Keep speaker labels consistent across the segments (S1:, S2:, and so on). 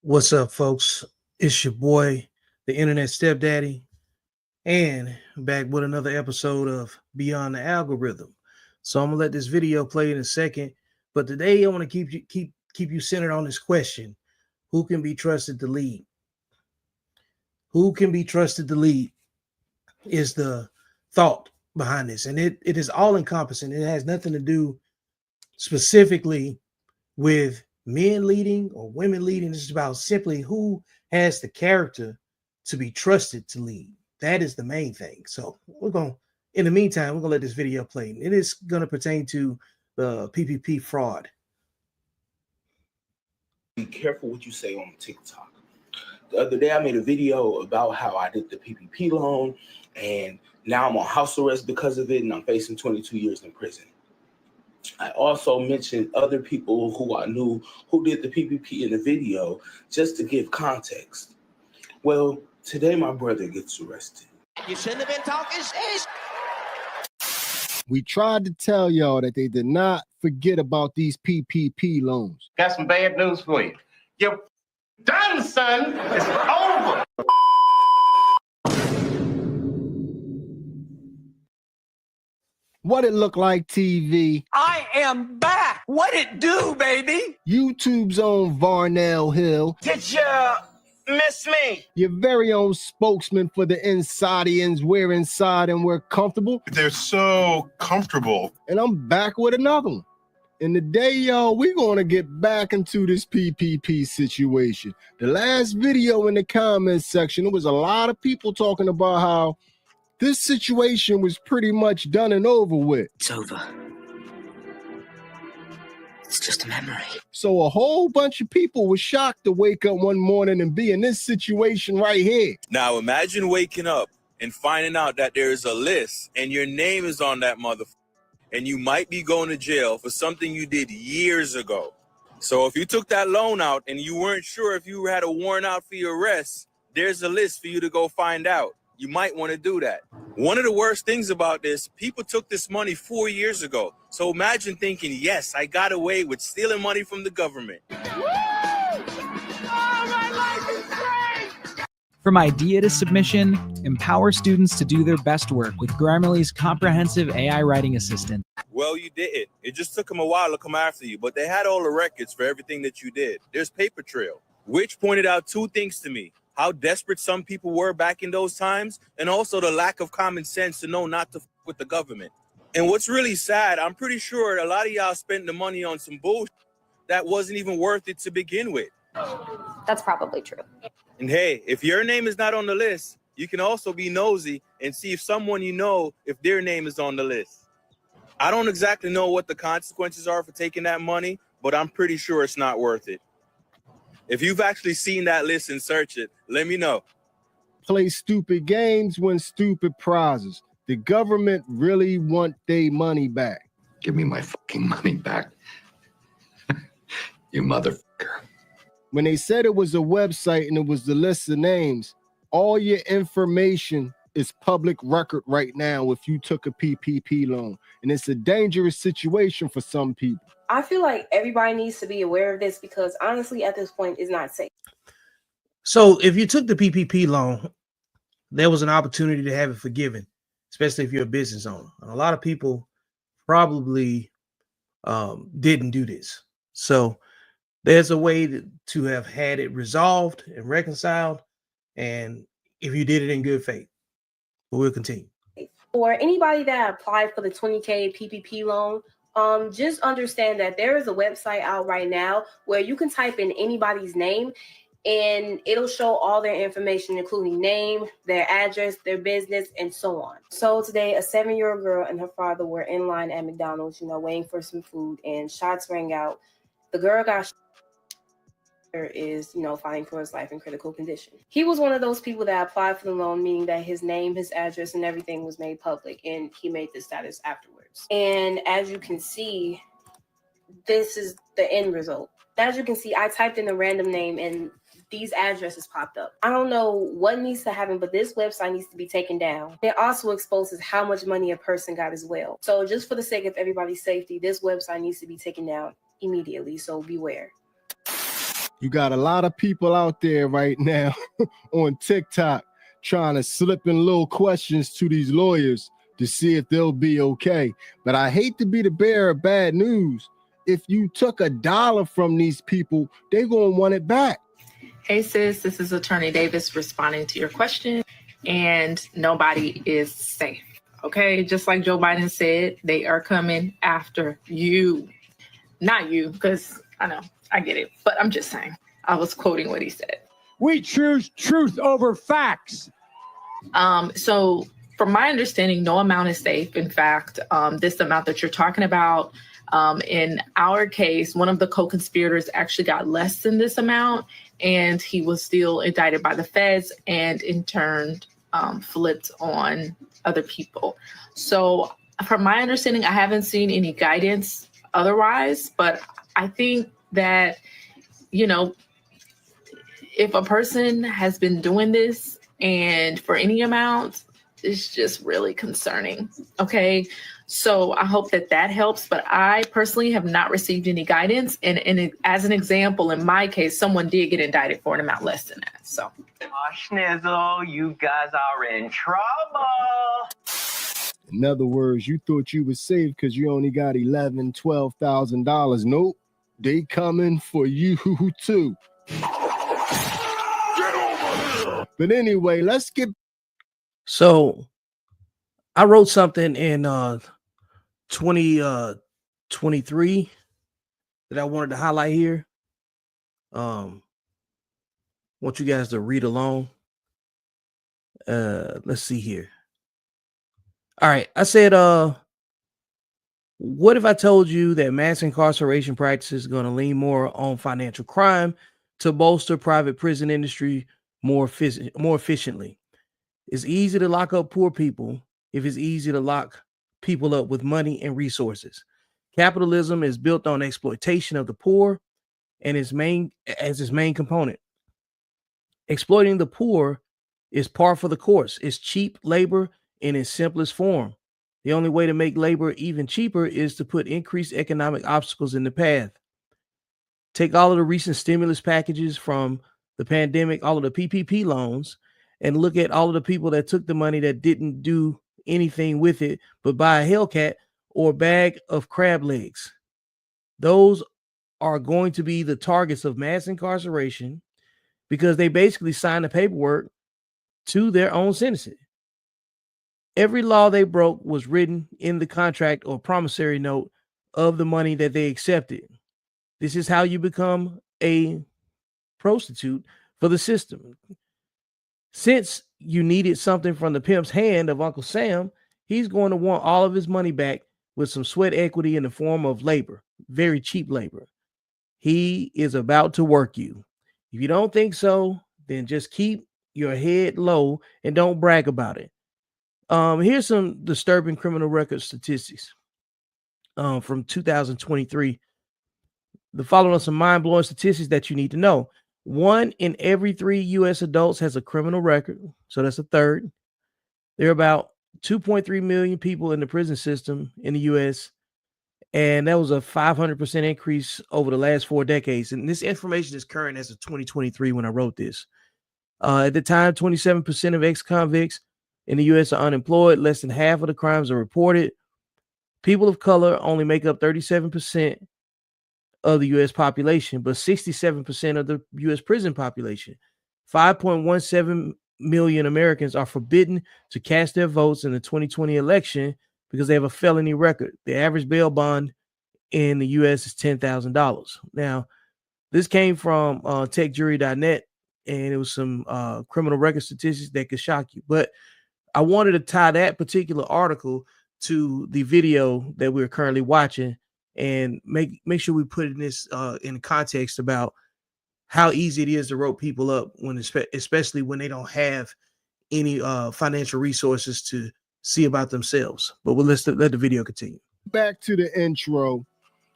S1: What's up, folks? It's your boy, the Internet Stepdaddy, and back with another episode of Beyond the Algorithm. So I'm gonna let this video play in a second, but today I want to keep you centered on this question: Who can be trusted to lead? Who can be trusted to lead is the thought behind this, and it is all encompassing. It has nothing to do specifically with men leading or women leading. This is about simply who has the character to be trusted to lead. That is the main thing. So in the meantime, we're gonna let this video play. It is gonna pertain to the PPP fraud.
S2: Be careful what you say on TikTok. The other day I made a video about how I did the PPP loan and now I'm on house arrest because of it and I'm facing 22 years in prison. I also mentioned other people who I knew who did the PPP in the video just to give context. Well, today my brother gets arrested.
S3: You shouldn't have been talking shit.
S4: We tried to tell y'all that they did not forget about these PPP loans.
S5: Got some bad news for you. You're done, son. It's over.
S4: What it look like, TV?
S3: I am back. What it do, baby?
S4: YouTube's own Varnell Hill.
S3: Did you miss me?
S4: Your very own spokesman for the Insidians. We're inside and we're comfortable.
S6: They're so comfortable.
S4: And I'm back with another one. And today, y'all, we're going to get back into this PPP situation. The last video in the comments section, there was a lot of people talking about how this situation was pretty much done and over with.
S3: It's over. It's just a memory.
S4: So a whole bunch of people were shocked to wake up one morning and be in this situation right here.
S7: Now imagine waking up and finding out that there is a list and your name is on that motherfucker and you might be going to jail for something you did years ago. So if you took that loan out and you weren't sure if you had a warrant out for your arrest, there's a list for you to go find out. You might want to do that. One of the worst things about this, people took this money 4 years ago. So imagine thinking, yes, I got away with stealing money from the government.
S8: From idea to submission, empower students to do their best work with Grammarly's comprehensive AI writing assistant.
S7: Well, you did it. It just took them a while to come after you, but they had all the records for everything that you did. There's paper trail, which pointed out two things to me: how desperate some people were back in those times, and also the lack of common sense to know not to f with the government. And what's really sad, I'm pretty sure a lot of y'all spent the money on some bullshit that wasn't even worth it to begin with.
S9: That's probably true.
S7: And hey, if your name is not on the list, you can also be nosy and see if someone you know, if their name is on the list. I don't exactly know what the consequences are for taking that money, but I'm pretty sure it's not worth it. If you've actually seen that list and search it, let me know.
S4: Play stupid games, win stupid prizes. The government really want their money back.
S5: Give me my fucking money back. You motherfucker.
S4: When they said it was a website and it was the list of names, all your information is public record right now if you took a PPP loan. And it's a dangerous situation for some people.
S9: I feel like everybody needs to be aware of this because honestly, at this point, it's not safe.
S1: So if you took the PPP loan, there was an opportunity to have it forgiven, especially if you're a business owner. And a lot of people probably didn't do this. So there's a way to have had it resolved and reconciled, and if you did it in good faith. But we'll continue.
S9: For anybody that applied for the 20K PPP loan, just understand that there is a website out right now where you can type in anybody's name and it'll show all their information, including name, their address, their business, and so on. So today, a 7-year-old girl and her father were in line at McDonald's, waiting for some food, and shots rang out. The girl got is fighting for his life in critical condition. He was one of those people that applied for the loan, meaning that his name, his address, and everything was made public, and he made the status afterwards. And as you can see, this is the end result. As you can see, I typed in a random name and these addresses popped up. I don't know what needs to happen, but this website needs to be taken down. It also exposes how much money a person got as well. So just for the sake of everybody's safety, this website needs to be taken down immediately. So beware.
S4: You got a lot of people out there right now on TikTok trying to slip in little questions to these lawyers to see if they'll be okay. But I hate to be the bearer of bad news. If you took $1 from these people, they're going to want it back.
S10: Hey sis, this is Attorney Davis responding to your question, and nobody is safe. Okay, just like Joe Biden said, they are coming after you. Not you, because I know, I get it, but I'm just saying. I was quoting what he said.
S11: We choose truth over facts.
S10: So from my understanding, no amount is safe. In fact, this amount that you're talking about, in our case, one of the co-conspirators actually got less than this amount, and he was still indicted by the feds and in turn flipped on other people. So from my understanding, I haven't seen any guidance otherwise, but I think that, you know, if a person has been doing this and for any amount, it's just really concerning. Okay. So I hope that that helps, but I personally have not received any guidance. And as an example, in my case, someone did get indicted for an amount less than that. So.
S3: Oh, Schnizzle, you guys are in trouble.
S4: In other words, you thought you was safe because you only got $11,000, $12,000. Nope, they coming for you too. But anyway, let's get.
S1: So I wrote something in 2023 that I wanted to highlight here. Want you guys to read along. Let's see here. All right, I said, what if I told you that mass incarceration practices are going to lean more on financial crime to bolster private prison industry more efficiently? It's easy to lock up poor people if it's easy to lock people up with money and resources. Capitalism is built on exploitation of the poor and its main component. Exploiting the poor is par for the course. It's cheap labor in its simplest form. The only way to make labor even cheaper is to put increased economic obstacles in the path. Take all of the recent stimulus packages from the pandemic, all of the PPP loans, and look at all of the people that took the money that didn't do anything with it but buy a Hellcat or a bag of crab legs. Those are going to be the targets of mass incarceration because they basically signed the paperwork to their own sentencing. Every law they broke was written in the contract or promissory note of the money that they accepted. This is how you become a prostitute for the system. Since you needed something from the pimp's hand of Uncle Sam, he's going to want all of his money back with some sweat equity in the form of labor, very cheap labor. He is about to work you. If you don't think so, then just keep your head low and don't brag about it. Here's some disturbing criminal record statistics from 2023. The following are some mind-blowing statistics that you need to know. 1 in every 3 U.S. adults has a criminal record, so that's a third. There are about 2.3 million people in the prison system in the U.S., and that was a 500% increase over the last 4 decades. And this information is current as of 2023 when I wrote this. At the time, 27% of ex-convicts in the U.S. are unemployed. Less than half of the crimes are reported. People of color only make up 37% of the U.S. population, but 67% of the U.S. prison population. 5.17 million Americans are forbidden to cast their votes in the 2020 election because they have a felony record. The average bail bond in the U.S. is $10,000. Now, this came from techjury.net, and it was some criminal record statistics that could shock you. But I wanted to tie that particular article to the video that we're currently watching and make sure we put in this in context about how easy it is to rope people up when, especially when they don't have any financial resources to see about themselves. But let's let the video continue.
S4: Back to the intro,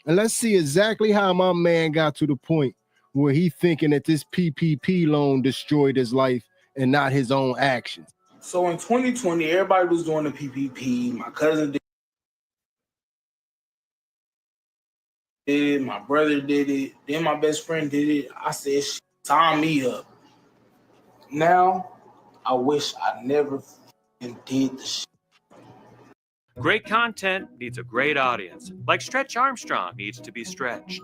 S4: and let's see exactly how my man got to the point where he thinking that this PPP loan destroyed his life and not his own actions.
S2: So in 2020, everybody was doing the PPP. My cousin did it. My brother did it. Then my best friend did it. I said, sign me up. Now, I wish I never did the shit.
S12: Great content needs a great audience. Like Stretch Armstrong needs to be stretched.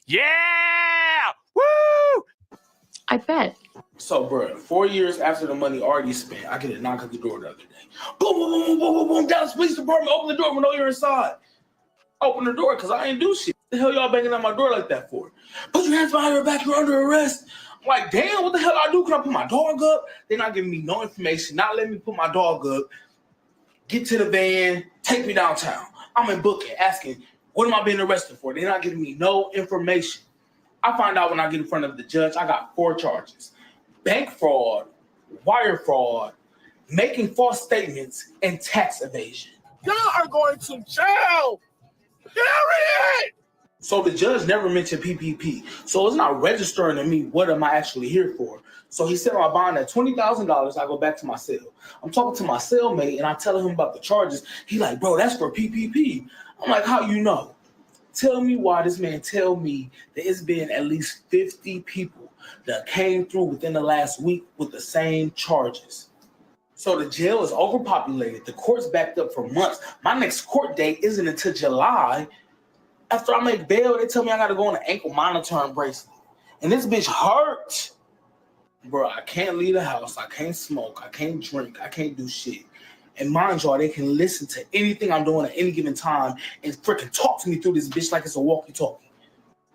S12: Yeah! Woo!
S10: I bet.
S2: So, bro, 4 years after the money already spent, I get a knock at the door the other day. Boom, boom, boom, boom, boom, boom, boom. Dallas Police Department, open the door. We know you're inside. Open the door, because I ain't do shit. What the hell y'all banging on my door like that for? Put your hands behind your back. You're under arrest. I'm like, damn, what the hell I do? Can I put my dog up? They're not giving me no information, not letting me put my dog up. Get to the van, take me downtown. I'm in booking, asking, what am I being arrested for? They're not giving me no information. I find out when I get in front of the judge, I got 4 charges. Bank fraud, wire fraud, making false statements, and tax evasion.
S5: Y'all are going to jail. Period.
S2: So the judge never mentioned PPP. So it's not registering to me what am I actually here for. So he set my bond at $20,000. I go back to my cell. I'm talking to my cellmate and I tell him about the charges. He like, bro, that's for PPP. I'm like, how you know? Tell me why this man tell me that it's been at least 50 people that came through within the last week with the same charges. So the jail is overpopulated. The court's backed up for months. My next court date isn't until July. After I make bail, they tell me I got to go on an ankle monitoring bracelet. And this bitch hurt. Bro, I can't leave the house. I can't smoke. I can't drink. I can't do shit. And mind y'all, they can listen to anything I'm doing at any given time and freaking talk to me through this bitch like it's a walkie-talkie.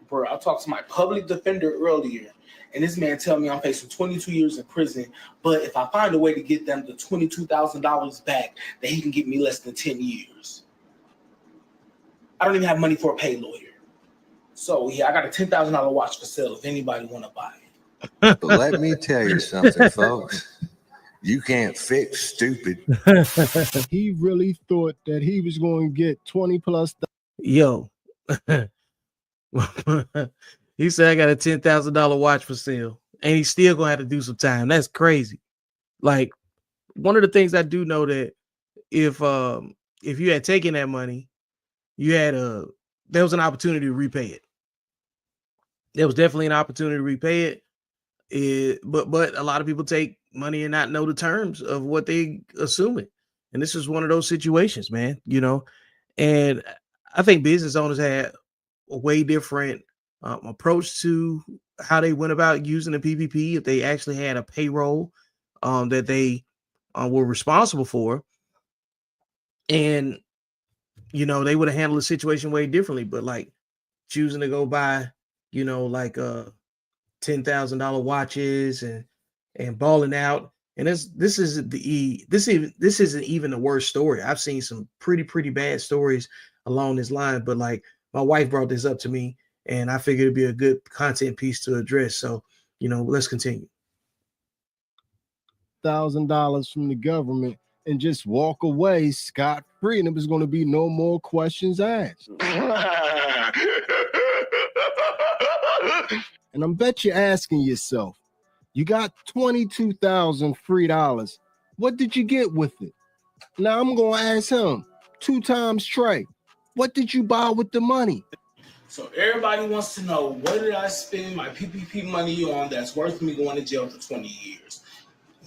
S2: Bro, I talked to my public defender earlier, and this man tell me I'm facing 22 years in prison, but if I find a way to get them the $22,000 back, that he can give me less than 10 years. I don't even have money for a pay lawyer. So, yeah, I got a $10,000 watch for sale if anybody want to buy it.
S13: But let me tell you something, folks. You can't fix stupid.
S4: He really thought that he was going to get 20 plus.
S1: Yo. He said I got a $10,000 watch for sale. And he's still going to have to do some time. That's crazy. Like, one of the things I do know that if you had taken that money, there was an opportunity to repay it. There was definitely an opportunity to repay it. But a lot of people take money and not know the terms of what they assuming. And this is one of those situations, man, you know. And I think business owners had a way different approach to how they went about using the PPP if they actually had a payroll that they were responsible for. And, you know, they would have handled the situation way differently. But like choosing to go buy, you know, like $10,000 watches and balling out. And this isn't even the worst story. I've seen some pretty bad stories along this line, but like my wife brought this up to me and I figured it'd be a good content piece to address. So, you know, let's continue.
S4: $1,000 from the government and just walk away scot-free, and it was going to be no more questions asked. And I bet you're asking yourself, you got $22,000 free dollars. What did you get with it? Now I'm going to ask him 2 times Trey. What did you buy with the money?
S2: So everybody wants to know, what did I spend my PPP money on that's worth me going to jail for 20 years?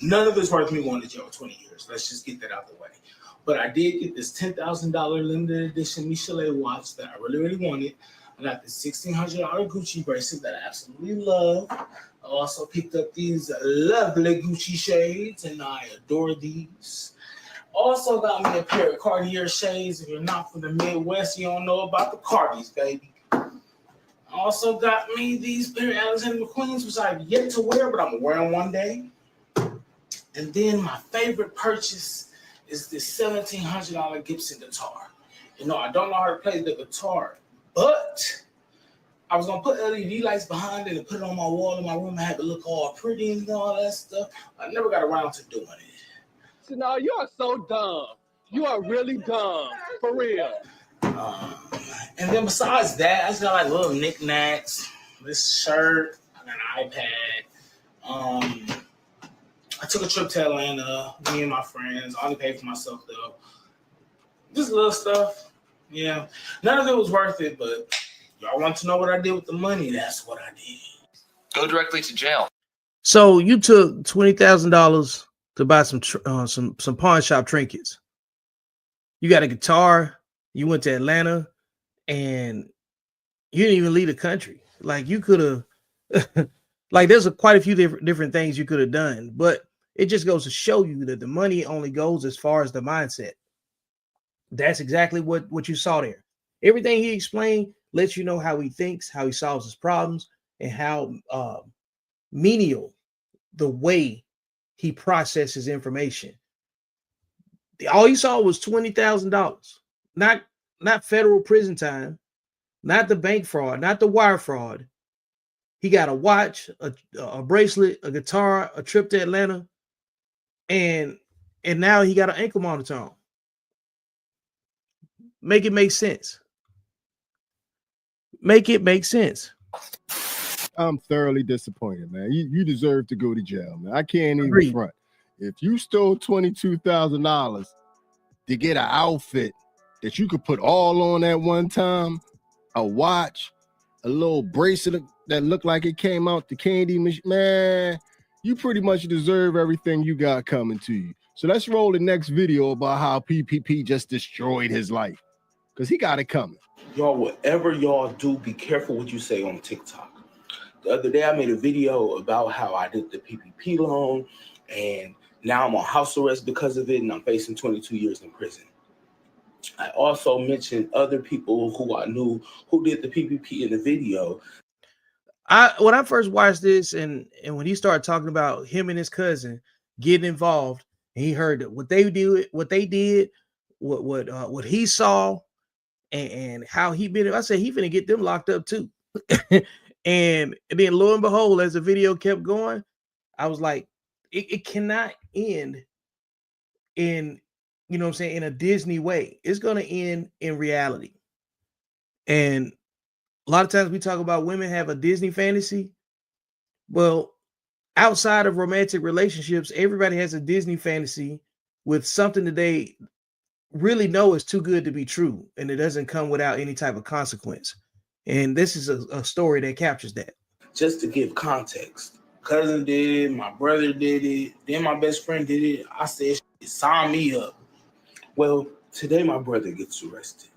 S2: None of it's worth me going to jail for 20 years. Let's just get that out of the way. But I did get this $10,000 limited edition Michelin watch that I really wanted. I got this $1,600 Gucci bracelet that I absolutely love. I also picked up these lovely Gucci shades, and I adore these. Also got me a pair of Cartier shades. If you're not from the Midwest, you don't know about the Cardis, baby. Also got me these pair of Alexander McQueens, which I've yet to wear, but I'm going to wear them one day. And then my favorite purchase is this $1,700 Gibson guitar. You know, I don't know how to play the guitar, but I was going to put LED lights behind it and put it on my wall in my room and have it look all pretty and all that stuff. I never got around to doing it.
S11: So now you are so dumb. You are really dumb, for real.
S2: And then besides that, I just got like little knickknacks. This shirt, I got an iPad. I took a trip to Atlanta, me and my friends. I only paid for myself though. Just little stuff. Yeah. None of it was worth it, but Y'all want to know what I did with the money? That's what I did.
S14: Go directly to jail.
S1: So you took $20,000 to buy some pawn shop trinkets. You got a guitar. You went to Atlanta, and you didn't even leave the country. Like you could have, like there's quite a few different things you could have done, but it just goes to show you that the money only goes as far as the mindset. That's exactly what you saw there. Everything he explained lets you know how he thinks, how he solves his problems, and how menial the way he processes information. All you saw was $20,000, not federal prison time, not the bank fraud, not the wire fraud. He got a watch, a bracelet, a guitar, a trip to Atlanta, and now he got an ankle monitor on. Make it make sense. Make it make sense.
S4: I'm thoroughly disappointed, man. You deserve to go to jail, man. I can't even
S1: Agreed.
S4: front. If you stole $22,000 to get an outfit that you could put all on at one time, a watch, a little bracelet that looked like it came out the candy machine, man, you pretty much deserve everything you got coming to you. So let's roll the next video about how PPP just destroyed his life, because he got it coming.
S2: Y'all, whatever y'all do, be careful what you say on TikTok. The other day, I made a video about how I did the PPP loan, and now I'm on house arrest because of it, and I'm facing 22 years in prison. I also mentioned other people who I knew who did the PPP in the video.
S1: When I first watched this, and when he started talking about him and his cousin getting involved, and he heard what they did, what he saw, and how he been. I said he finna get them locked up too. and then lo and behold, as the video kept going, I was like, it cannot end in, you know what I'm saying, in a Disney way. It's gonna end in reality. And a lot of times we talk about women have a Disney fantasy. Well, outside of romantic relationships, everybody has a Disney fantasy with something that they really know is too good to be true, and it doesn't come without any type of consequence. And this is a story that captures that.
S2: Just to give context, cousin did it, my brother did it, then my best friend did it. I said, sign me up. Well, today my brother gets arrested.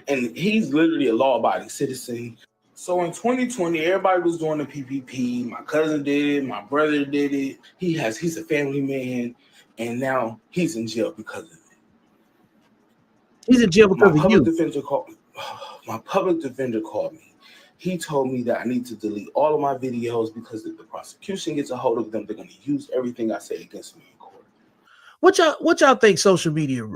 S2: And he's literally a law-abiding citizen. So in 2020, everybody was doing the PPP. My cousin did it, my brother did it. He's a family man, and now he's in jail because of it.
S1: He's in jail because of you.
S2: My public defender called me. He told me that I need to delete all of my videos because if the prosecution gets a hold of them, they're going to use everything I say against me in court.
S1: What y'all think social media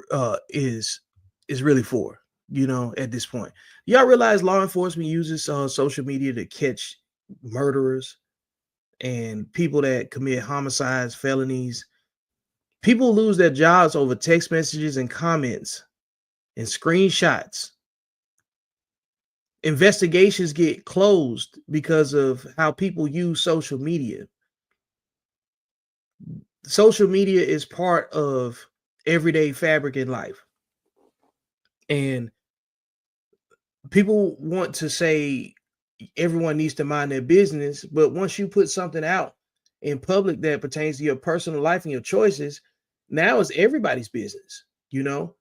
S1: is really for? You know, at this point, y'all realize law enforcement uses social media to catch murderers and people that commit homicides, felonies. People lose their jobs over text messages and comments and screenshots. Investigations get closed because of how people use social media. Social media is part of everyday fabric in life. And people want to say everyone needs to mind their business, but once you put something out in public that pertains to your personal life and your choices, now it's everybody's business, you know?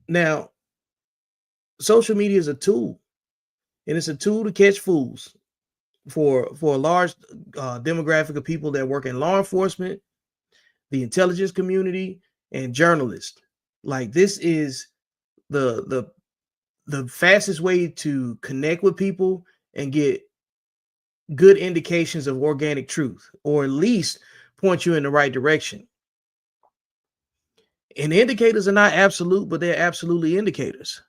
S1: Now, social media is a tool, and it's a tool to catch fools for a large demographic of people that work in law enforcement, the intelligence community, and journalists. Like, this is the fastest way to connect with people and get good indications of organic truth, or at least point you in the right direction. And indicators are not absolute, but they're absolutely indicators.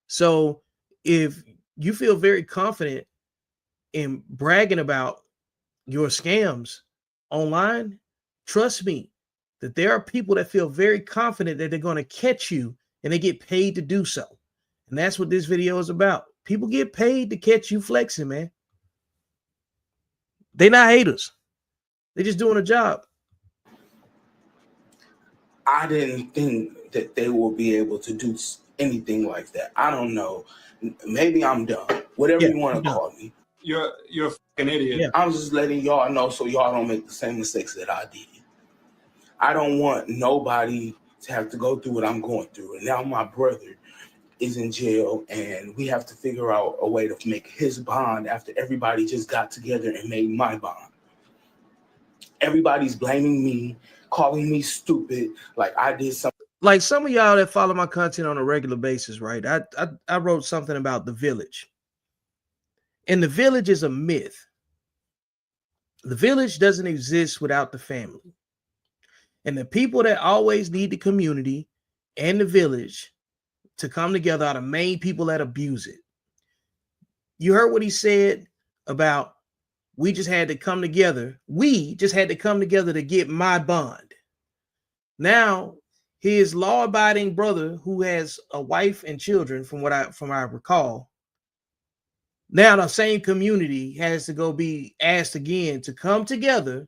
S1: So if you feel very confident in bragging about your scams online, trust me that there are people that feel very confident that they're going to catch you, and they get paid to do so. And that's what this video is about. People get paid to catch you flexing, man. They're not haters. They're just doing a job.
S2: I didn't think that they will be able to do anything like that. I don't know. Maybe I'm dumb. Whatever you want to call me.
S15: You're a fucking idiot.
S2: Yeah. I'm just letting y'all know so y'all don't make the same mistakes that I did. I don't want nobody to have to go through what I'm going through. And now my brother is in jail, and we have to figure out a way to make his bond after everybody just got together and made my bond. Everybody's blaming me, calling me stupid, like I did something.
S1: Like some of y'all that follow my content on a regular basis, right? I wrote something about the village. And the village is a myth. The village doesn't exist without the family. And the people that always need the community and the village to come together are the main people that abuse it. You heard what he said about we just had to come together. We just had to come together to get my bond. Now, his law-abiding brother, who has a wife and children, from what I recall, now the same community has to go be asked again to come together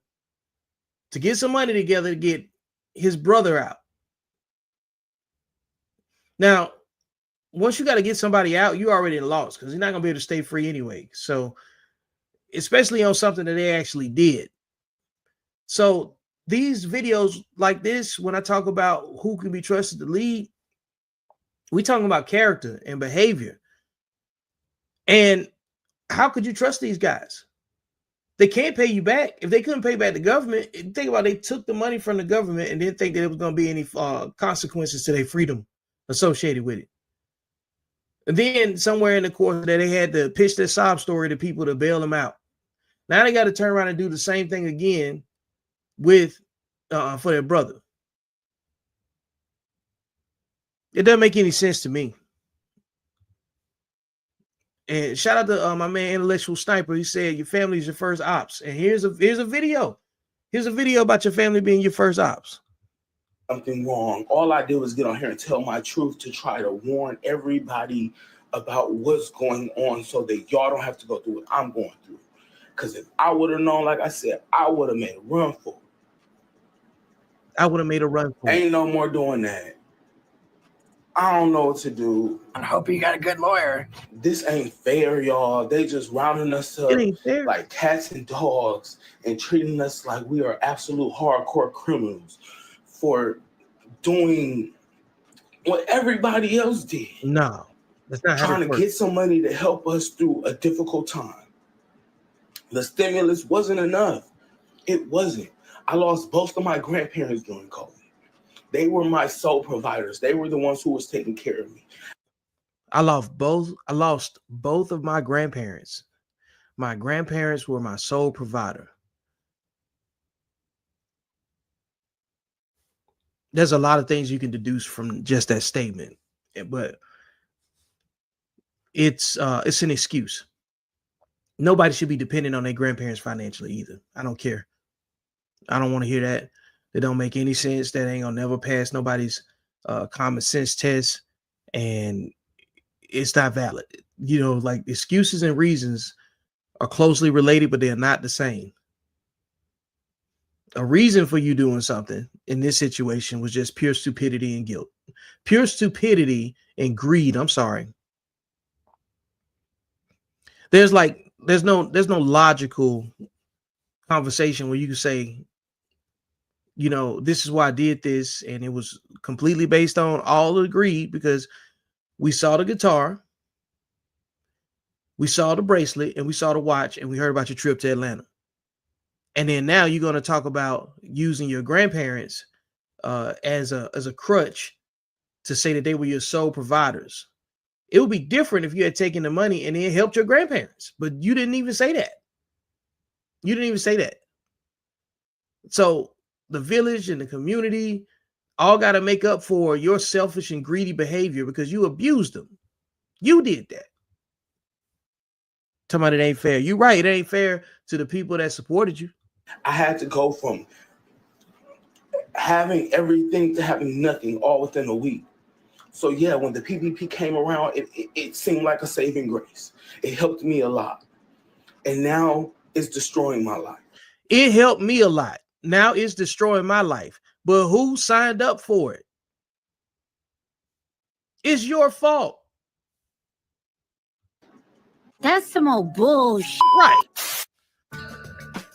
S1: to get some money together to get his brother out. Now, once you got to get somebody out, you already lost because you're not going to be able to stay free anyway. So, especially on something that they actually did. So, these videos like this, when I talk about who can be trusted to lead, we talking about character and behavior. And how could you trust these guys? They can't pay you back. If they couldn't pay back the government, think about it, they took the money from the government and didn't think that there was going to be any consequences to their freedom associated with it. And then somewhere in the course of that, they had to pitch their sob story to people to bail them out. Now they got to turn around and do the same thing again with for their brother. It doesn't make any sense to me. And shout out to my man Intellectual Sniper. He said your family is your first ops. And here's a video. Here's a video about your family being your first ops.
S2: Something wrong. All I did was get on here and tell my truth to try to warn everybody about what's going on so that y'all don't have to go through what I'm going through. Because if I would have known, like I said, I would have made a run for it.
S1: I would have made a run for it.
S2: Ain't no more doing that. I don't know what to do.
S16: I hope you got a good lawyer.
S2: This ain't fair, y'all. They just rounding us up like cats and dogs and treating us like we are absolute hardcore criminals for doing what everybody else did.
S1: No, that's not
S2: trying to get some money to help us through a difficult time. The stimulus wasn't enough. It wasn't. I lost both of my grandparents during COVID. They were my sole providers. They were the ones who was taking care of me.
S1: I lost both of my grandparents. My grandparents were my sole provider. There's a lot of things you can deduce from just that statement, but it's an excuse. Nobody should be dependent on their grandparents financially either. I don't care. I don't want to hear that. That don't make any sense. That ain't gonna never pass nobody's common sense test, and it's not valid. You know, like excuses and reasons are closely related, but they are not the same. A reason for you doing something in this situation was just pure stupidity and guilt. Pure stupidity and greed. I'm sorry. There's no logical conversation where you can say, you know, this is why I did this, and it was completely based on all the greed because we saw the guitar, we saw the bracelet, and we saw the watch, and we heard about your trip to Atlanta. And then now you're going to talk about using your grandparents as a crutch to say that they were your sole providers. It would be different if you had taken the money and then helped your grandparents, but you didn't even say that. You didn't even say that. So the village and the community all got to make up for your selfish and greedy behavior because you abused them. You did that. Talking about it ain't fair. You're right. It ain't fair to the people that supported you.
S2: I had to go from having everything to having nothing all within a week. So yeah, when the PPP came around, it seemed like a saving grace. It helped me a lot. And now it's destroying my life.
S1: It helped me a lot. Now it's destroying my life. But who signed up for it? It's your fault.
S17: That's some old bullshit.
S1: Right.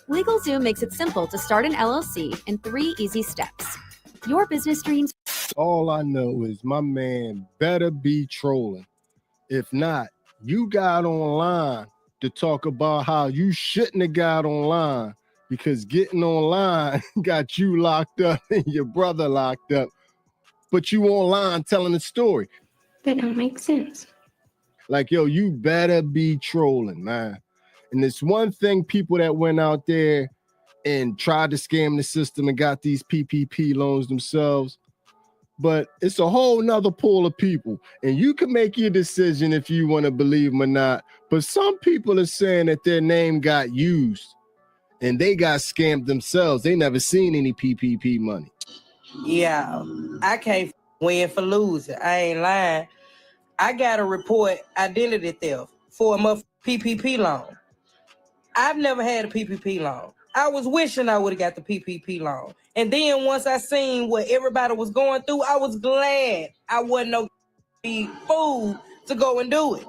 S18: LegalZoom makes it simple to start an LLC in 3 easy steps. Your business dreams.
S4: All I know is my man better be trolling. If not, you got online to talk about how you shouldn't have got online because getting online got you locked up and your brother locked up, but you online telling the story.
S17: That don't make sense.
S4: Like, yo, you better be trolling, man. And it's one thing people that went out there and tried to scam the system and got these PPP loans themselves, but it's a whole nother pool of people. And you can make your decision if you want to believe them or not. But some people are saying that their name got used and they got scammed themselves. They never seen any PPP money.
S19: Yeah, I can't win for losing. I ain't lying. I got to report identity theft for a PPP loan. I've never had a PPP loan. I was wishing I would have got the PPP loan. And then once I seen what everybody was going through, I was glad I wasn't no fool to go and do it.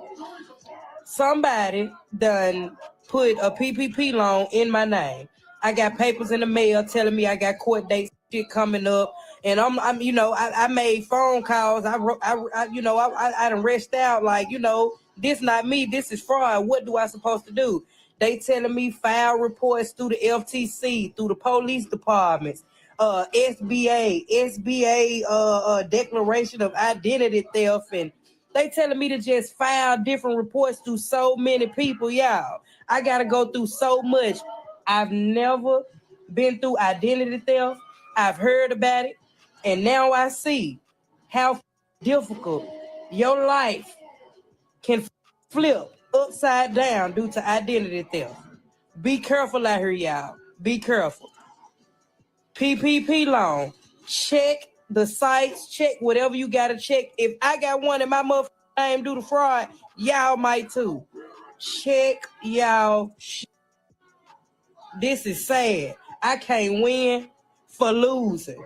S19: Somebody done put a PPP loan in my name. I got papers in the mail telling me I got court dates shit coming up. And I'm you know, I made phone calls. I done rushed out like, you know, this not me. This is fraud. What do I supposed to do? They telling me file reports through the FTC, through the police departments, SBA declaration of identity theft, and they telling me to just file different reports through so many people, y'all. I gotta go through so much. I've never been through identity theft. I've heard about it, and now I see how difficult your life can flip upside down due to identity theft. Be careful out here, y'all. Be careful. PPP loan. Check the sites. Check whatever you got to check. If I got one in my motherfucking name due to fraud, y'all might too. Check y'all. This is sad. I can't win for losing.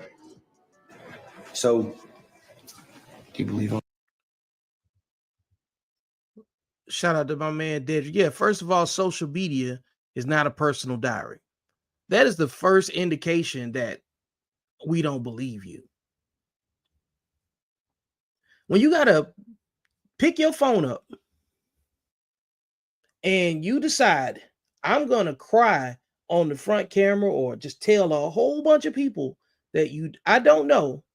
S2: So, do you believe on?
S1: Shout out to my man Dedrick. Yeah, first of all, social media is not a personal diary. That is the first indication that we don't believe you. When you gotta pick your phone up and you decide, I'm gonna cry on the front camera or just tell a whole bunch of people that I don't know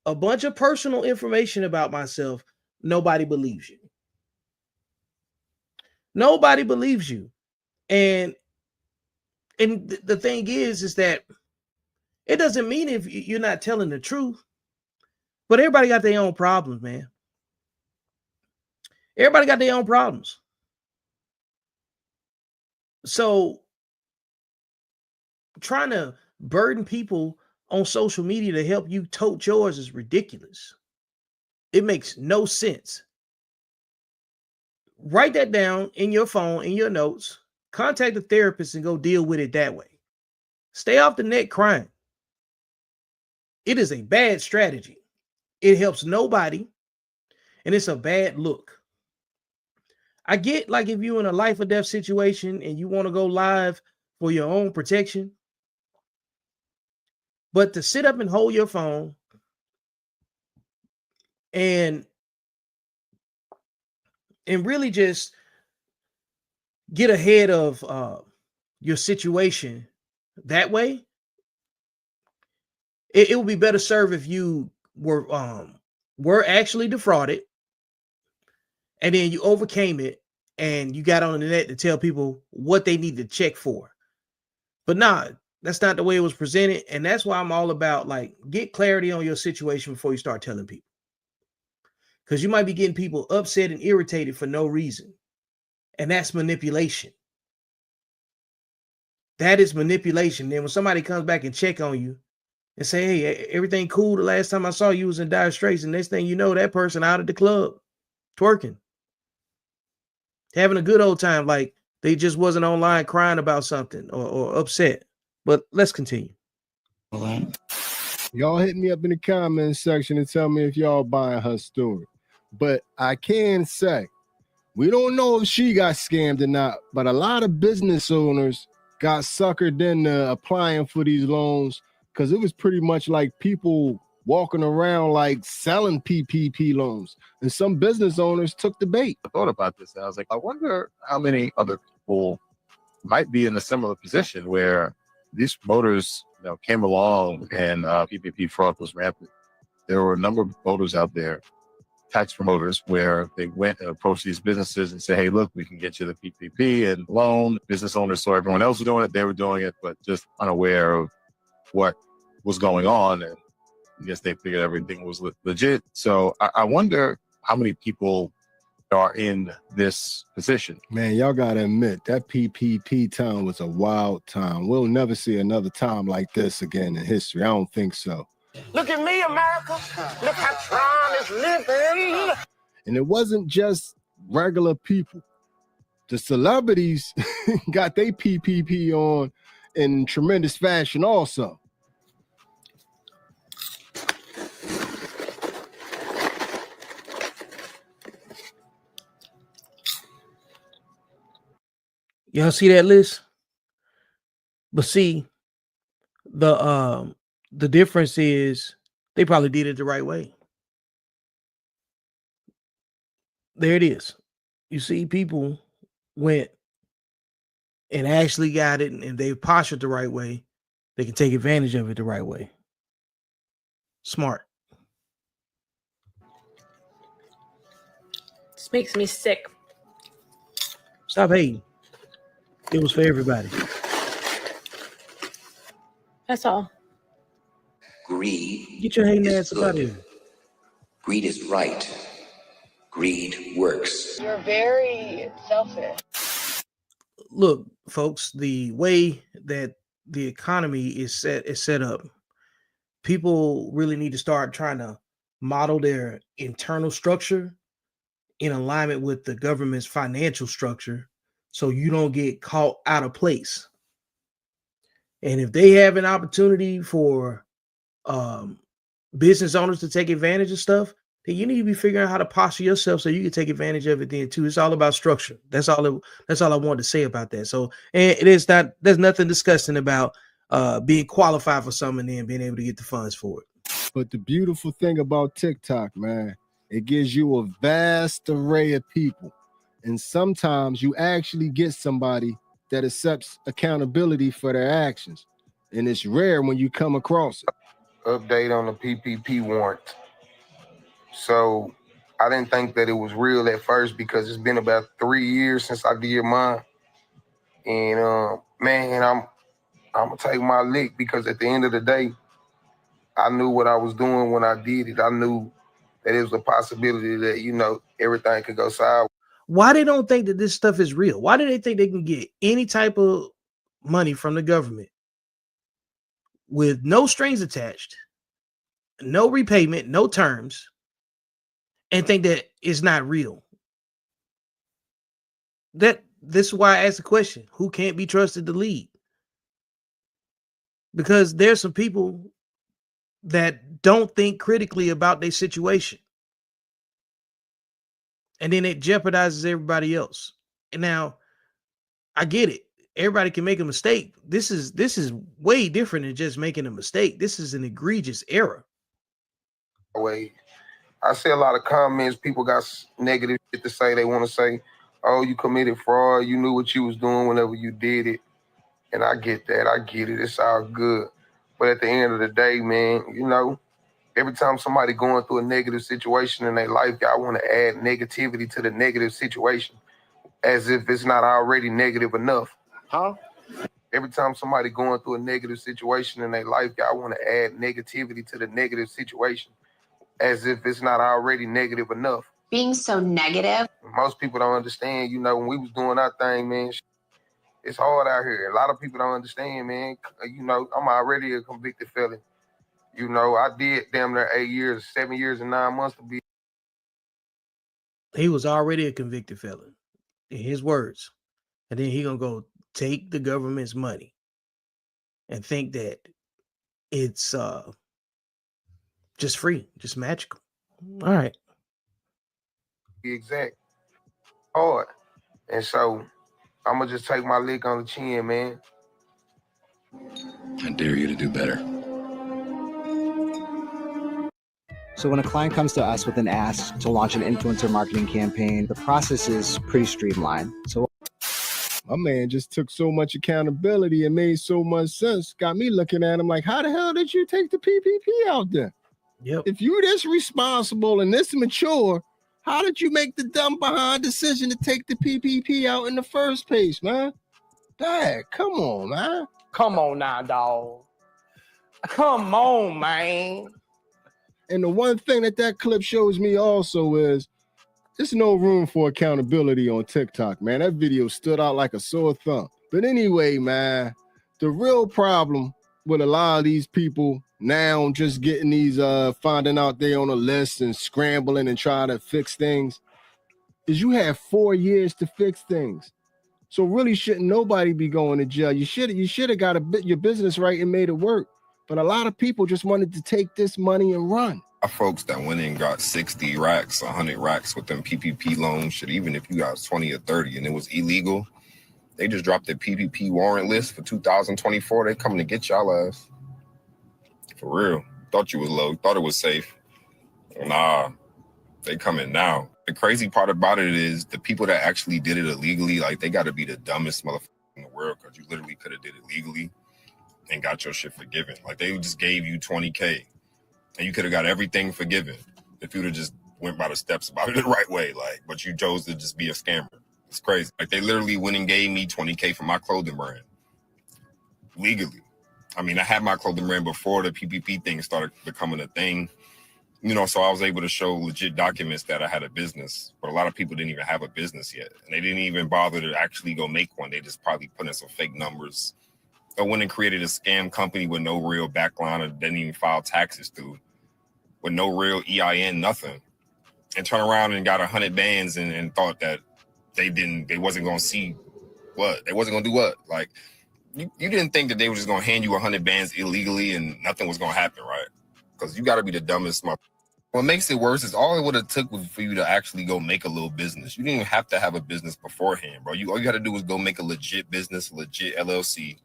S1: a bunch of personal information about myself, nobody believes you. Nobody believes you. And the thing is that it doesn't mean if you're not telling the truth, but everybody got their own problems, man. Everybody got their own problems. So trying to burden people on social media to help you tote yours is ridiculous. It makes no sense. Write that down in your phone, in your notes, contact a therapist and go deal with it that way. Stay off the net crying. It is a bad strategy. It helps nobody, and it's a bad look. I get like if you're in a life or death situation and you want to go live for your own protection, but to sit up and hold your phone and really just get ahead of your situation that way, it would be better served if you were actually defrauded and then you overcame it and you got on the net to tell people what they need to check for. But nah, that's not the way it was presented. And that's why I'm all about, like, get clarity on your situation before you start telling people. Because you might be getting people upset and irritated for no reason. And that's manipulation. That is manipulation. Then when somebody comes back and check on you and say, hey, everything cool, the last time I saw you was in dire straits, and next thing you know, that person out at the club twerking, having a good old time, like they just wasn't online crying about something or upset. But let's continue.
S4: Y'all hit me up in the comment section and tell me if y'all buying her story. But I can say, we don't know if she got scammed or not, but a lot of business owners got suckered into applying for these loans because it was pretty much like people walking around like selling PPP loans. And some business owners took the bait.
S20: I thought about this and I was like, I wonder how many other people might be in a similar position where these promoters came along and PPP fraud was rampant. There were a number of promoters out there, tax promoters, where they went and approached these businesses and said, hey, look, we can get you the PPP and loan. Business owners saw everyone else was doing it. They were doing it, but just unaware of what was going on. And I guess they figured everything was legit. So I wonder how many people are in this position.
S4: Man, y'all gotta admit that PPP time was a wild time. We'll never see another time like this again in history. I don't think so.
S11: Look at me, America. Look how Tron is living.
S4: And it wasn't just regular people. The celebrities got their PPP on in tremendous fashion also.
S1: Y'all see that list? But see, the difference is they probably did it the right way. There it is. You see, people went and actually got it, and they postured the right way. They can take advantage of it the right way. Smart.
S10: This makes me sick.
S1: Stop hating. It was for everybody.
S10: That's all.
S21: Greed.
S1: Get your hating
S21: is
S1: ass out of here.
S21: Greed is right. Greed works.
S22: You're very selfish.
S1: Look, folks, the way that the economy is set up, people really need to start trying to model their internal structure in alignment with the government's financial structure so you don't get caught out of place. And if they have an opportunity for business owners to take advantage of stuff, then you need to be figuring out how to posture yourself so you can take advantage of it then too. It's all about structure. That's all I wanted to say about that. So, and there's nothing disgusting about being qualified for something and then being able to get the funds for it.
S4: But the beautiful thing about TikTok, man, it gives you a vast array of people. And sometimes you actually get somebody that accepts accountability for their actions. And it's rare when you come across it.
S23: Update on the PPP warrant. So I didn't think that it was real at first because it's been about 3 years since I did mine. And man, I'm gonna take my lick because at the end of the day, I knew what I was doing when I did it. I knew that it was a possibility that, everything could go sideways.
S1: Why they don't think that this stuff is real? Why do they think they can get any type of money from the government with no strings attached, no repayment, no terms, and think that it's not real? This is why I asked the question, who can't be trusted to lead? Because there's some people that don't think critically about their situation. And then it jeopardizes everybody else. And now I get it. Everybody can make a mistake. This is way different than just making a mistake. This is an egregious error.
S23: I see a lot of comments. People got negative shit to say. They want to say, oh, you committed fraud. You knew what you was doing whenever you did it. And I get that. I get it. It's all good. But at the end of the day, man, every time somebody going through a negative situation in their life, y'all want to add negativity to the negative situation as if it's not already negative enough.
S5: Huh?
S23: Every time somebody going through a negative situation in their life, y'all want to add negativity to the negative situation as if it's not already negative enough.
S24: Being so negative.
S23: Most people don't understand, when we was doing our thing, man, it's hard out here. A lot of people don't understand, man. I'm already a convicted felon. I did damn near 8 years, 7 years and 9 months to be.
S1: He was already a convicted felon, in his words. And then he gonna go take the government's money and think that it's just free, just magical. All right.
S23: Exact. Hard. And so I'm gonna just take my lick on the chin, man.
S21: I dare you to do better.
S6: So when a client comes to us with an ask to launch an influencer marketing campaign, the process is pretty streamlined. So
S4: my man just took so much accountability and made so much sense. Got me looking at him like, how the hell did you take the PPP out there?
S1: Yep.
S4: If you this responsible and this mature, how did you make the dumb behind decision to take the PPP out in the first place, man? Dad, come on, man.
S11: Come on now, dog. Come on, man.
S4: And the one thing that clip shows me also is there's no room for accountability on TikTok, man. That video stood out like a sore thumb. But anyway, man, the real problem with a lot of these people now just getting these finding out they on a list and scrambling and trying to fix things is you have 4 years to fix things. So really shouldn't nobody be going to jail. You should have got your business right and made it work. But a lot of people just wanted to take this money and run.
S7: Folks that went and got 60 racks, 100 racks with them PPP loans, shit, even if you got 20 or 30 and it was illegal, they just dropped the PPP warrant list for 2024. They coming to get y'all ass. For real. Thought you was low, thought it was safe. Nah, they coming now. The crazy part about it is the people that actually did it illegally, like they got to be the dumbest motherfucker in the world because you literally could have did it legally and got your shit forgiven. Like they just gave you 20K and you could have got everything forgiven if you'd have just went by the steps about it the right way. Like, but you chose to just be a scammer. It's crazy. Like they literally went and gave me 20K for my clothing brand legally. I mean, I had my clothing brand before the PPP thing started becoming a thing. You know, so I was able to show legit documents that I had a business, but a lot of people didn't even have a business yet. And they didn't even bother to actually go make one. They just probably put in some fake numbers or went and created a scam company with no real backline or didn't even file taxes through, with no real EIN, nothing. And turn around and got 100 bands and thought that they wasn't going to see what? They wasn't going to do what? Like, you didn't think that they were just going to hand you 100 bands illegally and nothing was going to happen, right? Because you got to be the dumbest motherfucker. What makes it worse is all it would have took was for you to actually go make a little business. You didn't even have to have a business beforehand, bro. All you got to do was go make a legit business, legit LLC.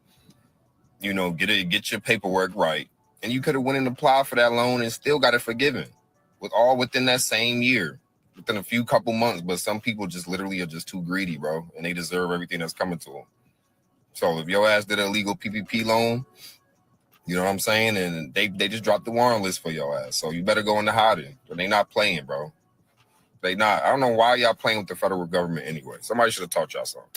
S7: You know, get your paperwork right, and you could have went and applied for that loan and still got it forgiven, within that same year, within a few couple months. But some people just literally are just too greedy, bro, and they deserve everything that's coming to them. So if your ass did an illegal PPP loan, you know what I'm saying? And they just dropped the warrant list for your ass. So you better go into hiding. But they not playing, bro. They not. I don't know why y'all playing with the federal government anyway. Somebody should have taught y'all something.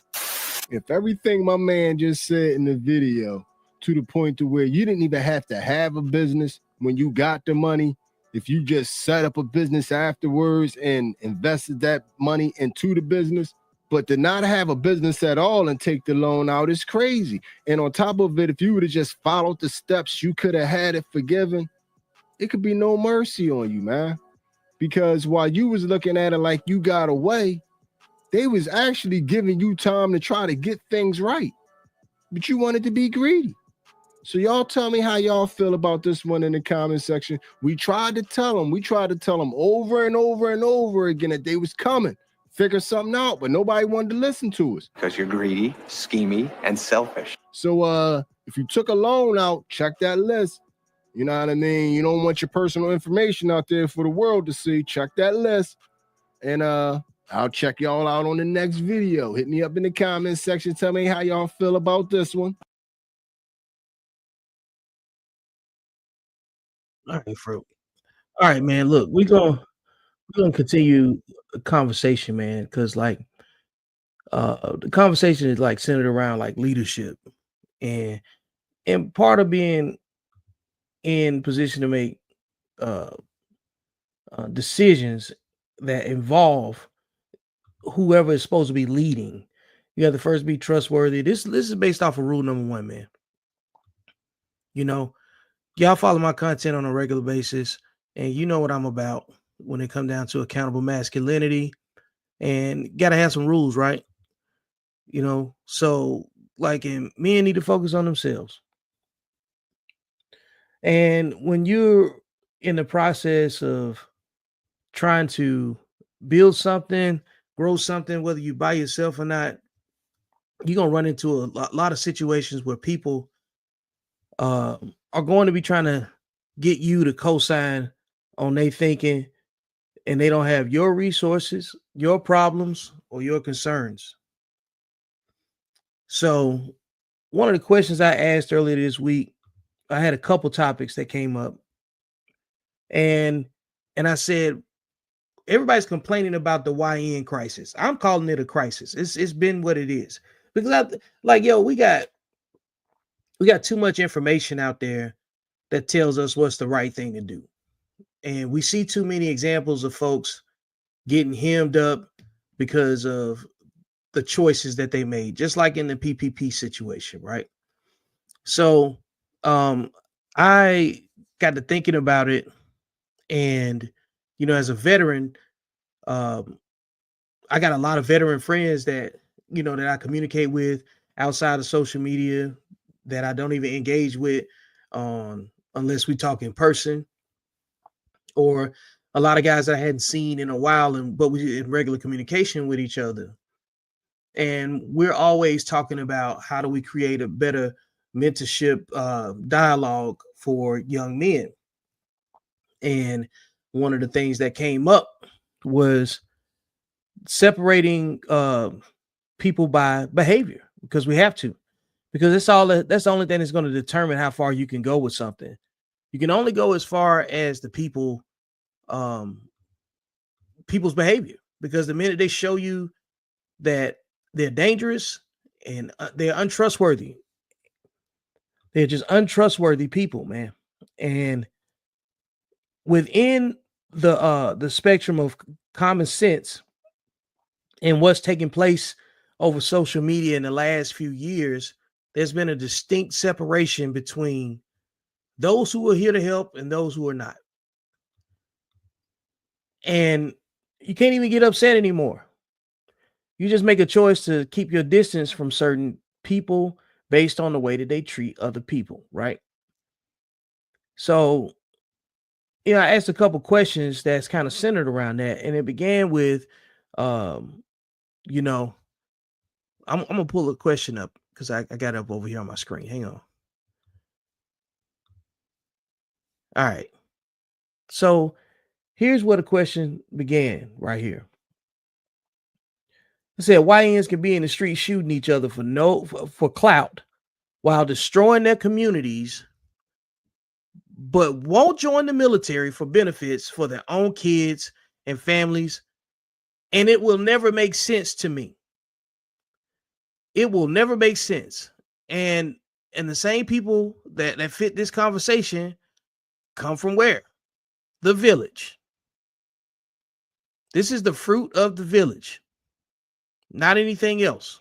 S4: If everything my man just said in the video to the point to where you didn't even have to have a business when you got the money, if you just set up a business afterwards and invested that money into the business, but to not have a business at all and take the loan out is crazy. And on top of it, if you would have just followed the steps, you could have had it forgiven. It could be no mercy on you, man. Because while you was looking at it like you got away, they was actually giving you time to try to get things right. But you wanted to be greedy. So y'all tell me how y'all feel about this one in the comment section. We tried to tell them over and over and over again that they was coming. Figure something out, but nobody wanted to listen to us.
S8: Because you're greedy, schemy, and selfish.
S4: So if you took a loan out, check that list. You know what I mean? You don't want your personal information out there for the world to see. Check that list. And I'll check y'all out on the next video. Hit me up in the comment section. Tell me how y'all feel about this one.
S1: All right, Fruit. All right, man. Look, we're gonna continue the conversation, man, because like the conversation is like centered around like leadership and part of being in position to make decisions that involve whoever is supposed to be leading. You have to first be trustworthy. This is based off of rule number 1, man. You know, y'all follow my content on a regular basis, and you know what I'm about when it comes down to accountable masculinity, and gotta have some rules, right? You know, so like, and men need to focus on themselves. And when you're in the process of trying to build something, grow something, whether you by yourself or not, you're gonna run into a lot of situations where people are going to be trying to get you to co-sign on they thinking, and they don't have your resources, your problems, or your concerns. So one of the questions I asked earlier this week, I had a couple topics that came up, and I said, everybody's complaining about the YN crisis. I'm calling it a crisis. It's been what it is, because we got too much information out there that tells us what's the right thing to do. And we see too many examples of folks getting hemmed up because of the choices that they made, just like in the PPP situation, right? So I got to thinking about it, and as a veteran, I got a lot of veteran friends that that I communicate with outside of social media, that I don't even engage with unless we talk in person, or a lot of guys that I hadn't seen in a while, but we in regular communication with each other. And we're always talking about how do we create a better mentorship dialogue for young men. And one of the things that came up was separating people by behavior, because we have to, because that's the only thing that's going to determine how far you can go with something. You can only go as far as the people's behavior, because the minute they show you that they're dangerous and they're untrustworthy, they're just untrustworthy people, man. And within the spectrum of common sense and what's taking place over social media in the last few years, there's been a distinct separation between those who are here to help and those who are not. And you can't even get upset anymore. You just make a choice to keep your distance from certain people based on the way that they treat other people, right? So, I asked a couple questions that's kind of centered around that, and it began with, I'm gonna pull a question up because I got it up over here on my screen. Hang on. All right. So here's where the question began right here. It said YNs can be in the street shooting each other for clout while destroying their communities, but won't join the military for benefits for their own kids and families. And it will never make sense to me. It will never make sense. And the same people that fit this conversation come from where? The village. This is the fruit of the village, not anything else.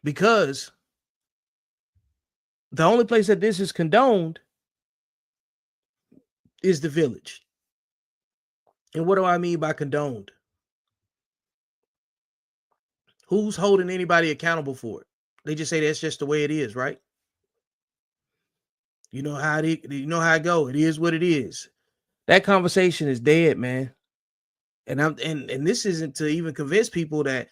S1: Because the only place that this is condoned is the village. And what do I mean by condoned? Who's holding anybody accountable for it? They just say that's just the way it is, right? You know how it go. It is what it is. That conversation is dead, man. And this isn't to even convince people that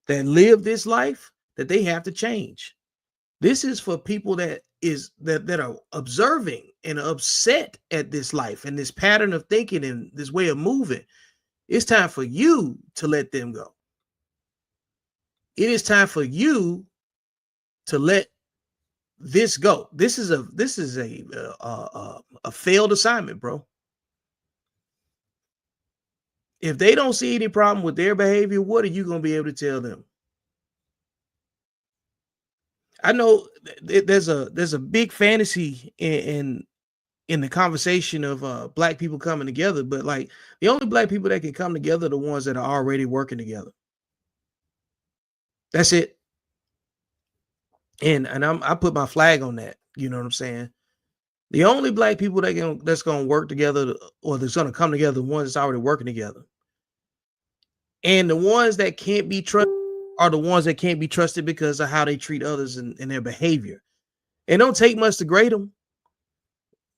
S1: live this life that they have to change. This is for people that are observing and upset at this life and this pattern of thinking and this way of moving. It's time for you to let them go. It is time for you to let this go. This is a failed assignment, bro. If they don't see any problem with their behavior, what are you going to be able to tell them? I know there's a big fantasy in the conversation of black people coming together, but like the only black people that can come together are the ones that are already working together. That's it. And I put my flag on that. You know what I'm saying? The only black people that's gonna work together, or that's gonna come together, the ones that's already working together. And the ones that can't be trusted are the ones that can't be trusted because of how they treat others and their behavior. It don't take much to grade them.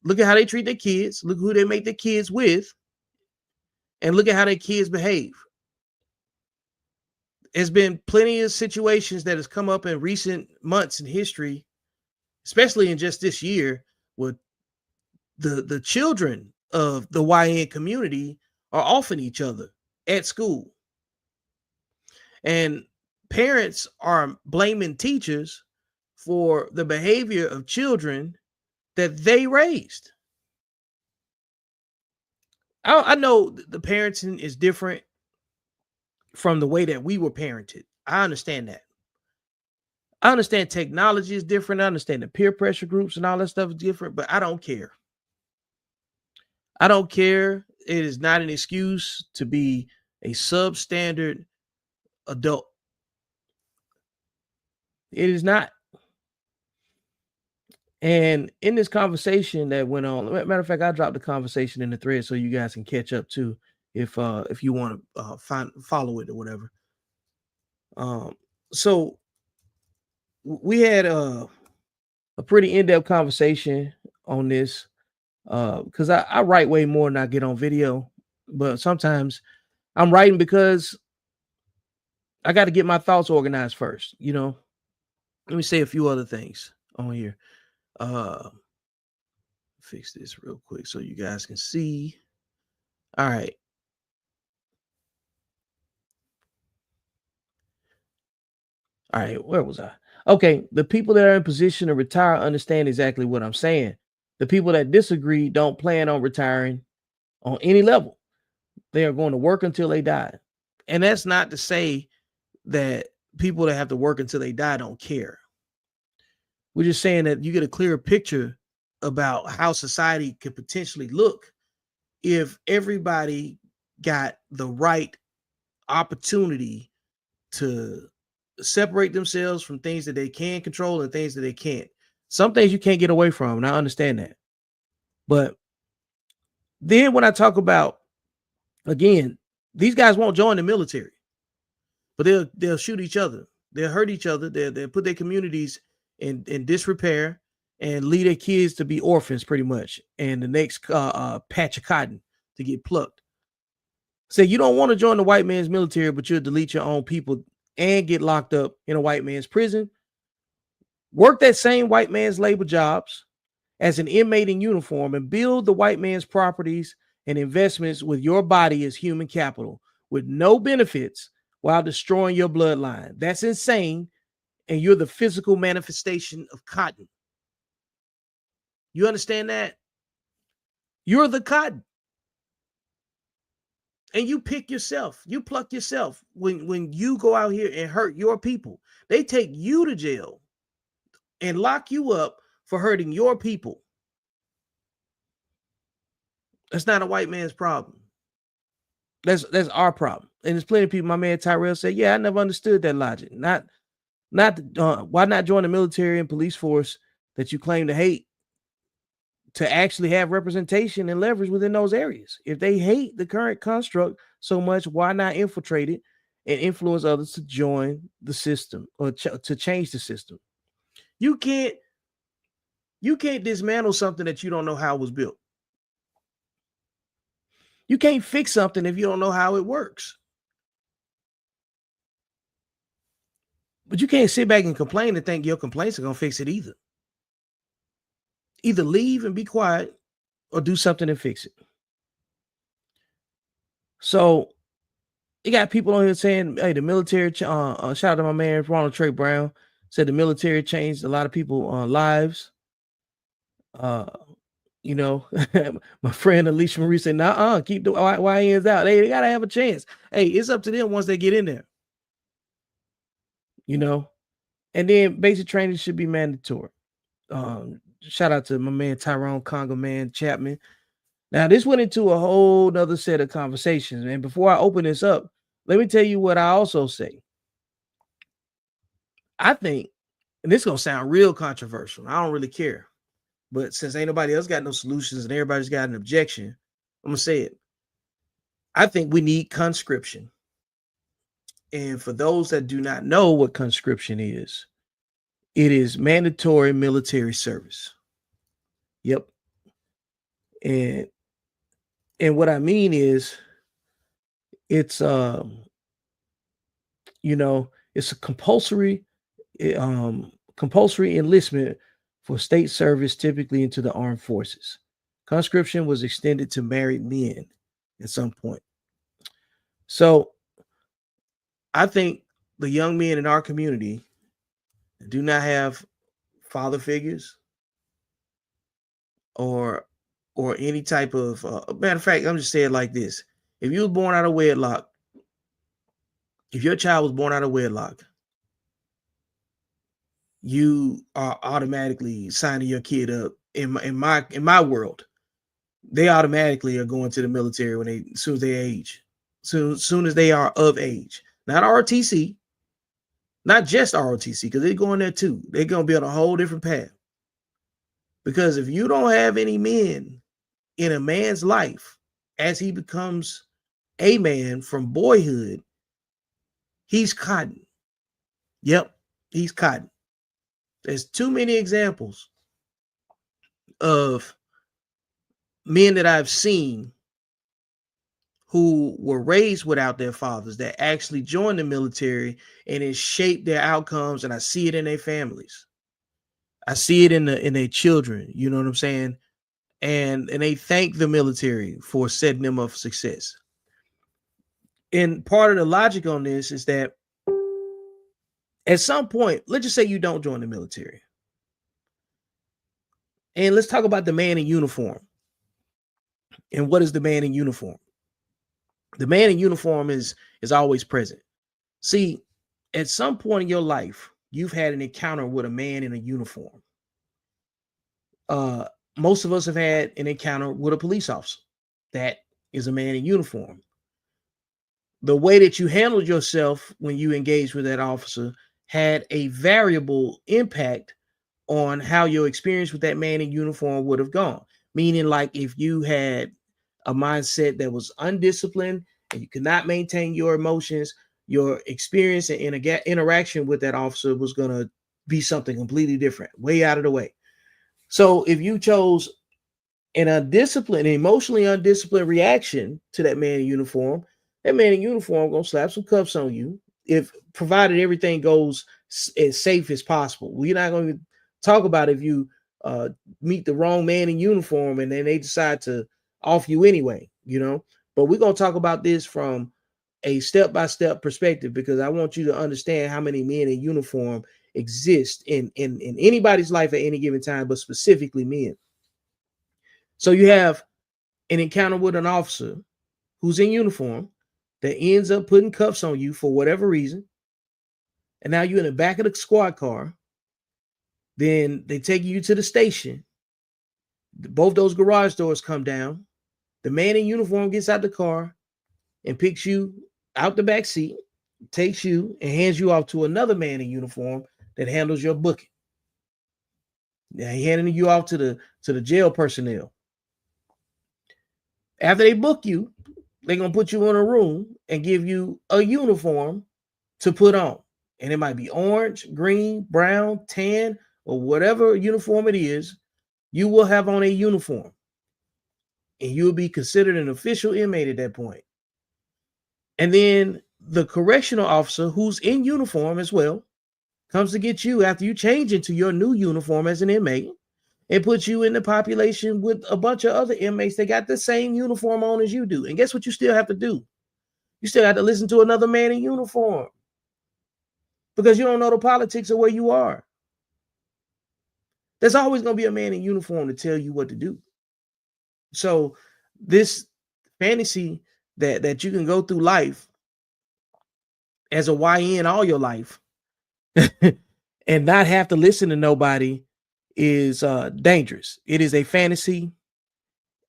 S1: Look at how they treat their kids. Look who they make their kids with. And look at how their kids behave. There's been plenty of situations that has come up in recent months in history, especially in just this year, with the children of the YN community are offing each other at school. And parents are blaming teachers for the behavior of children that they raised. I know the parenting is different from the way that we were parented. I understand that. I understand technology is different. I understand the peer pressure groups and all that stuff is different, but I don't care. I don't care. It is not an excuse to be a substandard adult. It is not. And in this conversation that went on, matter of fact, I dropped the conversation in the thread so you guys can catch up too, if you want to follow it or whatever. So we had a pretty in-depth conversation on this because I write way more than I get on video, but sometimes I'm writing because I got to get my thoughts organized first. You know, let me say a few other things on here. Fix this real quick so you guys can see. All right. All right, where was I? Okay, the people that are in position to retire understand exactly what I'm saying. The people that disagree don't plan on retiring on any level. They are going to work until they die. And that's not to say that people that have to work until they die don't care. We're just saying that you get a clearer picture about how society could potentially look if everybody got the right opportunity to separate themselves from things that they can control and things that they can't. Some things you can't get away from, and I understand that. But then when I talk about, again, these guys won't join the military, but they'll shoot each other. They'll hurt each other. They'll put their communities in disrepair and lead their kids to be orphans pretty much, and the next patch of cotton to get plucked. Say you don't want to join the white man's military, but you'll delete your own people and get locked up in a white man's prison. Work that same white man's labor jobs as an inmate in uniform and build the white man's properties and investments with your body as human capital with no benefits while destroying your bloodline. That's insane. And you're the physical manifestation of cotton. You understand that? You're the cotton. And you pick yourself. You pluck yourself when you go out here and hurt your people. They take you to jail and lock you up for hurting your people. That's not a white man's problem. That's our problem. And there's plenty of people. My man Tyrell said, "Yeah, I never understood that logic. Why not join the military and police force that you claim to hate to actually have representation and leverage within those areas? If they hate the current construct so much, why not infiltrate it and influence others to join the system or to change the system? You can't dismantle something that you don't know how it was built. You can't fix something if you don't know how it works. But you can't sit back and complain and think your complaints are going to fix it either. Either leave and be quiet or do something and fix it. So you got people on here saying, hey, the military, shout out to my man, Ronald Trey Brown, said the military changed a lot of people's lives. You know, my friend Alicia Marie said, nah, keep the YNs out. They got to have a chance. Hey, it's up to them once they get in there. You know, and then basic training should be mandatory. Shout out to my man Tyrone Congo man Chapman. Now, this went into a whole nother set of conversations. And before I open this up, let me tell you what I also say. I think, and this is going to sound real controversial. I don't really care. But since ain't nobody else got no solutions and everybody's got an objection, I'm going to say it. I think we need conscription. And for those that do not know what conscription is, it is mandatory military service. Yep. And what I mean is it's it's a compulsory enlistment for state service, typically into the armed forces. Conscription was extended to married men at some point. So I think the young men in our community do not have father figures or any type of matter of fact, I'm just saying like this. If you were born out of wedlock, if your child was born out of wedlock, you are automatically signing your kid up in my world. They automatically are going to the military when as soon as they age, soon as they are of age. Not ROTC, not just ROTC, because they're going there too. They're gonna be on a whole different path. Because if you don't have any men in a man's life as he becomes a man from boyhood, he's cotton. Yep, he's cotton. There's too many examples of men that I've seen who were raised without their fathers that actually joined the military, and it shaped their outcomes. And I see it in their families. I see it in their children. You know what I'm saying? And they thank the military for setting them up for success. And part of the logic on this is that at some point, let's just say you don't join the military. And let's talk about the man in uniform. And what is the man in uniform? The man in uniform is always present. See, at some point in your life, you've had an encounter with a man in a uniform. Most of us have had an encounter with a police officer that is a man in uniform. The way that you handled yourself when you engaged with that officer had a variable impact on how your experience with that man in uniform would have gone. Meaning, like, if you had a mindset that was undisciplined and you could not maintain your emotions, your experience and interaction with that officer was going to be something completely different, way out of the way. So if you chose an emotionally undisciplined reaction to that man in uniform, that man in uniform gonna slap some cuffs on you, if provided everything goes as safe as possible. We're not going to talk about if you meet the wrong man in uniform and then they decide to off you anyway, But we're gonna talk about this from a step-by-step perspective, because I want you to understand how many men in uniform exist in anybody's life at any given time, but specifically men. So you have an encounter with an officer who's in uniform that ends up putting cuffs on you for whatever reason. And now you're in the back of the squad car. Then they take you to the station. Both those garage doors come down. The man in uniform gets out the car and picks you out the back seat, takes you and hands you off to another man in uniform that handles your booking. Now he handing you off to the jail personnel. After they book you, they're gonna put you in a room and give you a uniform to put on. And it might be orange, green, brown, tan, or whatever uniform it is. You will have on a uniform. And you'll be considered an official inmate at that point. And then the correctional officer, who's in uniform as well, comes to get you after you change into your new uniform as an inmate and puts you in the population with a bunch of other inmates that got the same uniform on as you do. And guess what you still have to do? You still have to listen to another man in uniform, because you don't know the politics of where you are. There's always going to be a man in uniform to tell you what to do. So this fantasy that you can go through life as a YN all your life and not have to listen to nobody is dangerous. It is a fantasy.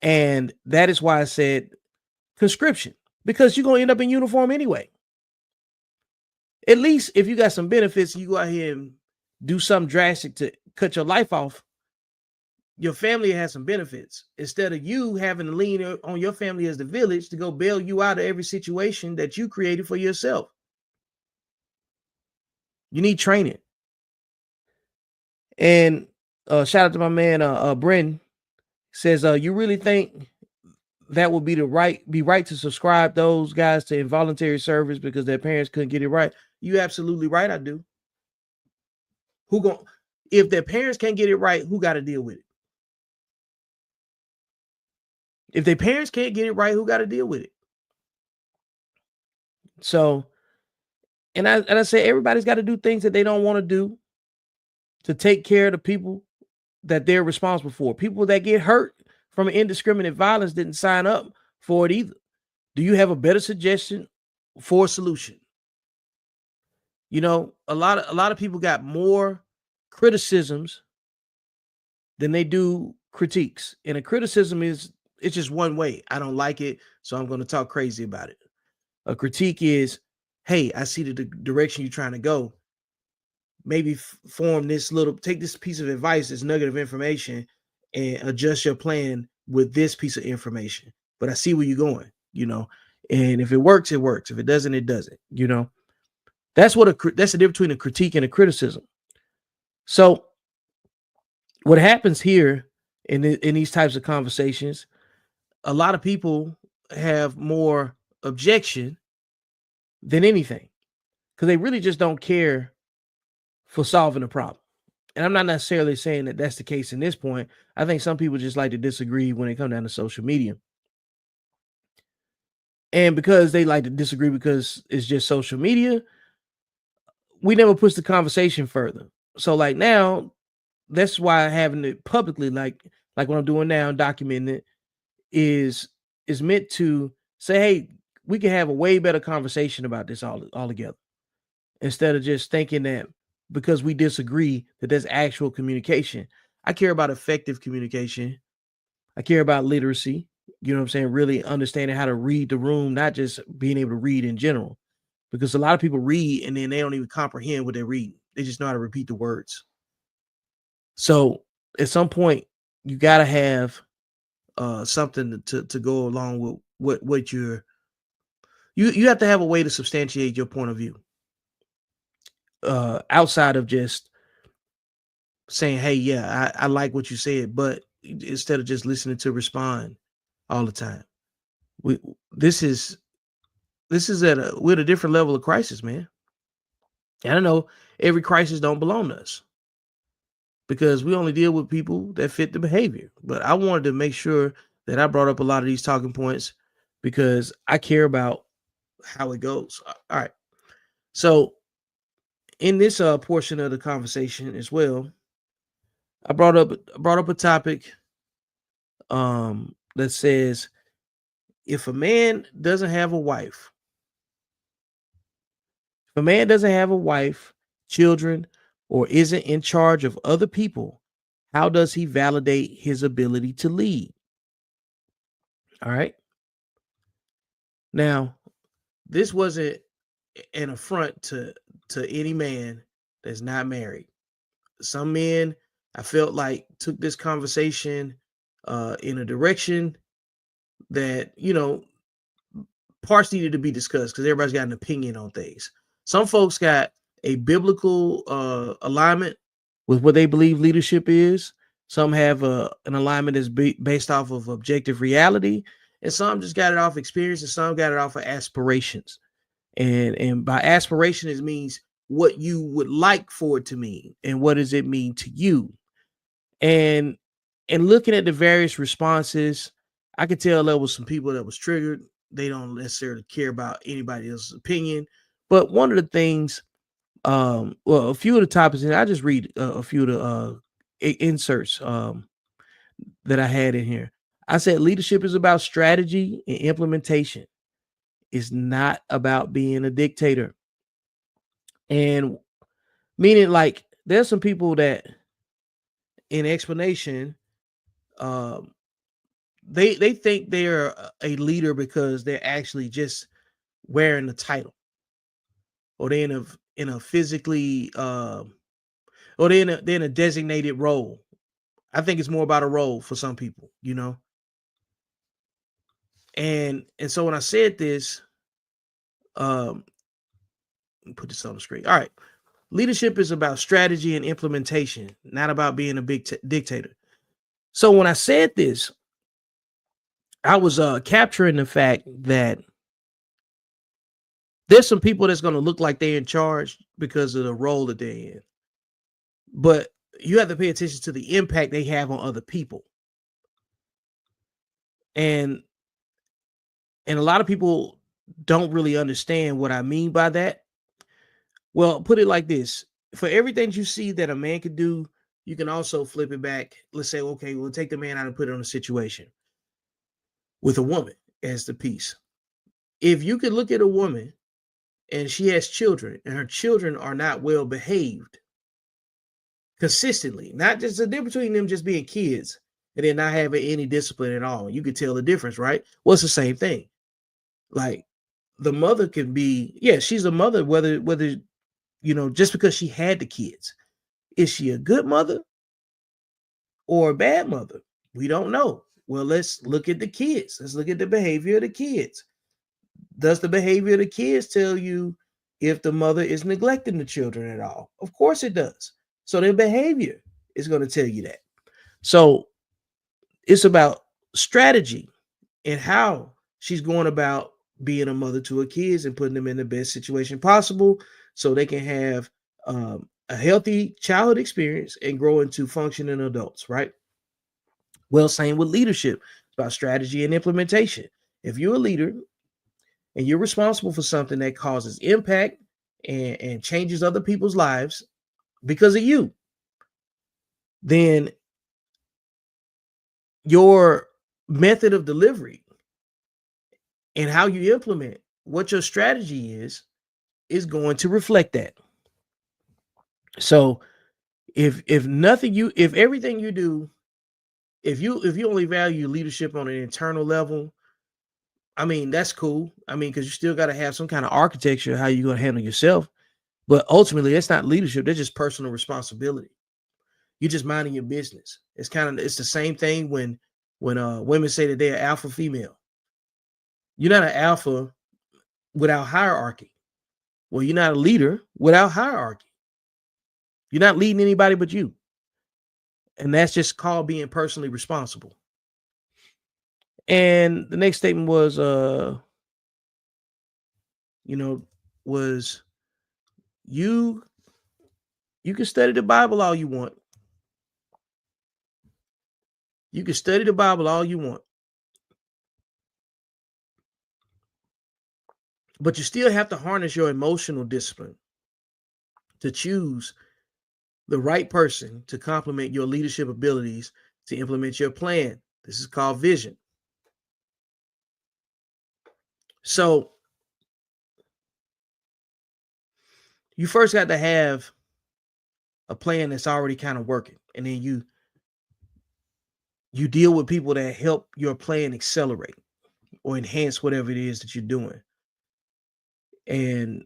S1: And that is why I said conscription, because you're going to end up in uniform anyway. At least if you got some benefits, you go out here and do something drastic to cut your life off, your family has some benefits, instead of you having to lean on your family as the village to go bail you out of every situation that you created for yourself. You need training. And shout out to my man, Brendan. Says, you really think that would be right to subscribe those guys to involuntary service because their parents couldn't get it right? You absolutely right, I do. If their parents can't get it right, who got to deal with it? If their parents can't get it right, who got to deal with it? So, and I say everybody's got to do things that they don't want to do to take care of the people that they're responsible for. People that get hurt from indiscriminate violence didn't sign up for it either. Do you have a better suggestion for a solution? You know, a lot of people got more criticisms than they do critiques. And a criticism it's just one way. I don't like it, so I'm going to talk crazy about it. A critique is, hey, I see the direction you're trying to go. Maybe take this piece of advice, this nugget of information, and adjust your plan with this piece of information. But I see where you're going, you know. And if it works, it works. If it doesn't, it doesn't, you know. That's the difference between a critique and a criticism. So what happens here in these types of conversations, a lot of people have more objection than anything because they really just don't care for solving a problem. And I'm not necessarily saying that that's the case in this point. I think some people just like to disagree when they come down to social media. And because they like to disagree because it's just social media, we never push the conversation further. So like now, that's why having it publicly, like what I'm doing now, documenting it, is meant to say, hey, we can have a way better conversation about this all together, instead of just thinking that because we disagree that there's actual communication. I care about effective communication. I care about literacy. You know what I'm saying? Really understanding how to read the room, not just being able to read in general. Because a lot of people read and then they don't even comprehend what they're reading. They just know how to repeat the words. So at some point, you got to have something to go along with what you have to have a way to substantiate your point of view. Outside of just saying, hey, yeah, I like what you said, but instead of just listening to respond all the time. We're at a different level of crisis, man. And I know every crisis don't belong to us because we only deal with people that fit the behavior. But I wanted to make sure that I brought up a lot of these talking points because I care about how it goes. All right. So in this portion of the conversation as well, I brought up a topic that says, if a man doesn't have a wife, children, or isn't in charge of other people, how does he validate his ability to lead? All right. Now, this wasn't an affront to any man that's not married. Some men, I felt like, took this conversation in a direction that, you know, parts needed to be discussed because everybody's got an opinion on things. Some folks got a biblical alignment with what they believe leadership is. Some have an alignment that's based off of objective reality, and some just got it off experience, and some got it off of aspirations. And by aspiration, it means what you would like for it to mean, and what does it mean to you. And looking at the various responses, I could tell there was some people that was triggered. They don't necessarily care about anybody else's opinion. But one of the things, a few of the topics, and I just read a few of the inserts that I had in here. I said leadership is about strategy and implementation. It's not about being a dictator. And meaning, like, there's some people that in explanation, they think they're a leader because they're actually just wearing the title, or they're in a physically or they're in a designated role. I think it's more about a role for some people, you know. And so when I said this, let me put this on the screen. All right. Leadership is about strategy and implementation, not about being a big dictator. So when I said this, I was capturing the fact that there's some people that's going to look like they're in charge because of the role that they're in. But you have to pay attention to the impact they have on other people. And a lot of people don't really understand what I mean by that. Well, put it like this. For everything you see that a man can do, you can also flip it back. Let's say, okay, we'll take the man out and put it on a situation with a woman as the piece. If you could look at a woman and she has children and her children are not well behaved consistently, not just the difference between them just being kids and then not having any discipline at all. You could tell the difference, right? Well, it's the same thing. Like the mother can be, yeah, she's a mother, whether just because she had the kids. Is she a good mother or a bad mother? We don't know. Well, let's look at the kids. Let's look at the behavior of the kids. Does the behavior of the kids tell you if the mother is neglecting the children at all? Of course it does. So their behavior is going to tell you that. So it's about strategy and how she's going about being a mother to her kids and putting them in the best situation possible so they can have a healthy childhood experience and grow into functioning adults, right? Well, same with leadership. It's about strategy and implementation. If you're a leader and you're responsible for something that causes impact and changes other people's lives because of you, then your method of delivery and how you implement what your strategy is going to reflect that. So if everything you do, if you only value leadership on an internal level, I mean, that's cool. I mean, because you still got to have some kind of architecture of how you're going to handle yourself. But ultimately, that's not leadership. That's just personal responsibility. You're just minding your business. It's the same thing when women say that they're alpha female. You're not an alpha without hierarchy. Well, you're not a leader without hierarchy. You're not leading anybody but you. And that's just called being personally responsible. And the next statement was, you can study the Bible all you want. You can study the Bible all you want. But you still have to harness your emotional discipline to choose the right person to complement your leadership abilities to implement your plan. This is called vision. So you first got to have a plan that's already kind of working, and then you deal with people that help your plan accelerate or enhance whatever it is that you're doing. And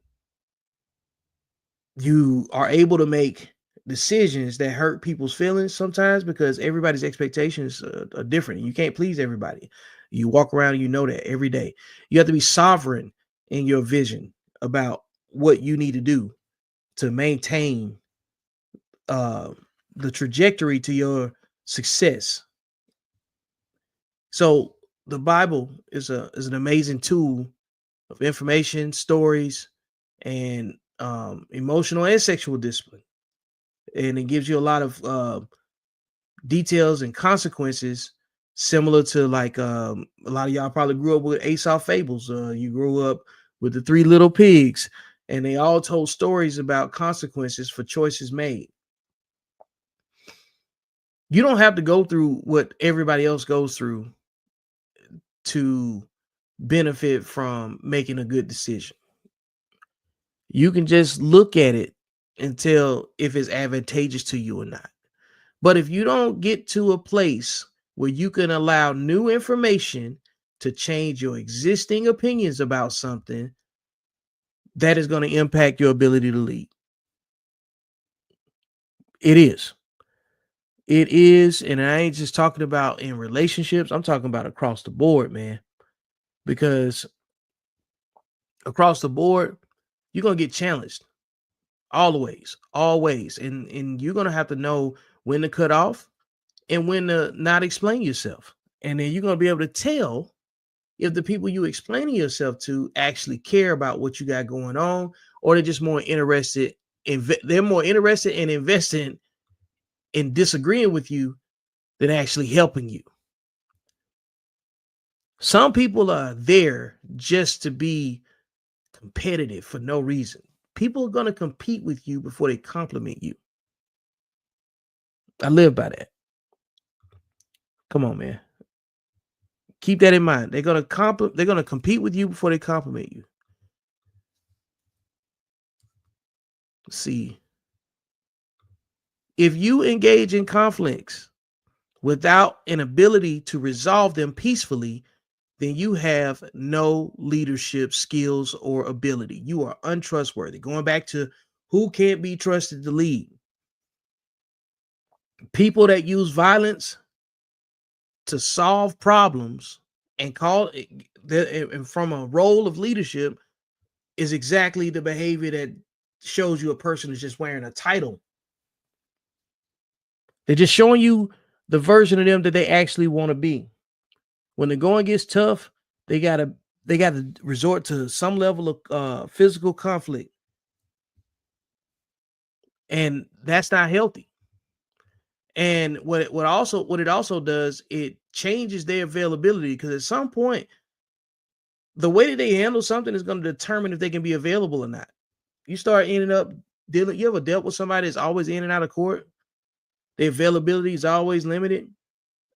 S1: you are able to make decisions that hurt people's feelings sometimes because everybody's expectations are different. You can't please everybody. You walk around and you know that every day. You have to be sovereign in your vision about what you need to do to maintain the trajectory to your success. So the Bible is an amazing tool of information, stories, and emotional and sexual discipline. And it gives you a lot of details and consequences similar to like a lot of y'all probably grew up with Aesop fables. You grew up with the Three Little Pigs, and they all told stories about consequences for choices made. You don't have to go through what everybody else goes through to benefit from making a good decision. You can just look at it and tell if it's advantageous to you or not. But if you don't get to a place where you can allow new information to change your existing opinions about something, that is going to impact your ability to lead. It is. It is. And I ain't just talking about in relationships. I'm talking about across the board, man. Because across the board, you're going to get challenged always. And you're going to have to know when to cut off and when to not explain yourself. And then you're going to be able to tell if the people you explaining yourself to actually care about what you got going on, or they're just more interested they're more interested in investing in disagreeing with you than actually helping you. Some people are there just to be competitive for no reason. People are going to compete with you before they compliment you. I live by that. Come on, man. Keep that in mind. They're going to compete with you before they compliment you. Let's see. If you engage in conflicts without an ability to resolve them peacefully, then you have no leadership skills or ability. You are untrustworthy. Going back to who can't be trusted to lead. People that use violence to solve problems and and from a role of leadership is exactly the behavior that shows you a person is just wearing a title. They're just showing you the version of them that they actually want to be. When the going gets tough, they gotta resort to some level of physical conflict, and that's not healthy. And what it also does, it changes their availability, because at some point, the way that they handle something is going to determine if they can be available or not. You start ending up dealing. You ever dealt with somebody that's always in and out of court? Their availability is always limited.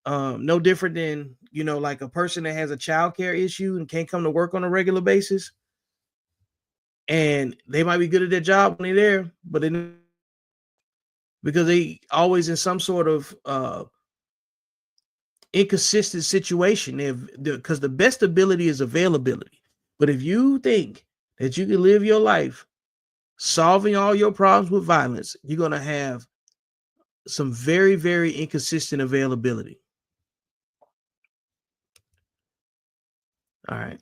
S1: No different than, like a person that has a child care issue and can't come to work on a regular basis. And they might be good at their job when they're there, but then because they always in some sort of inconsistent situation, because the best ability is availability. But if you think that you can live your life solving all your problems with violence, you're going to have some very, very inconsistent availability. All right.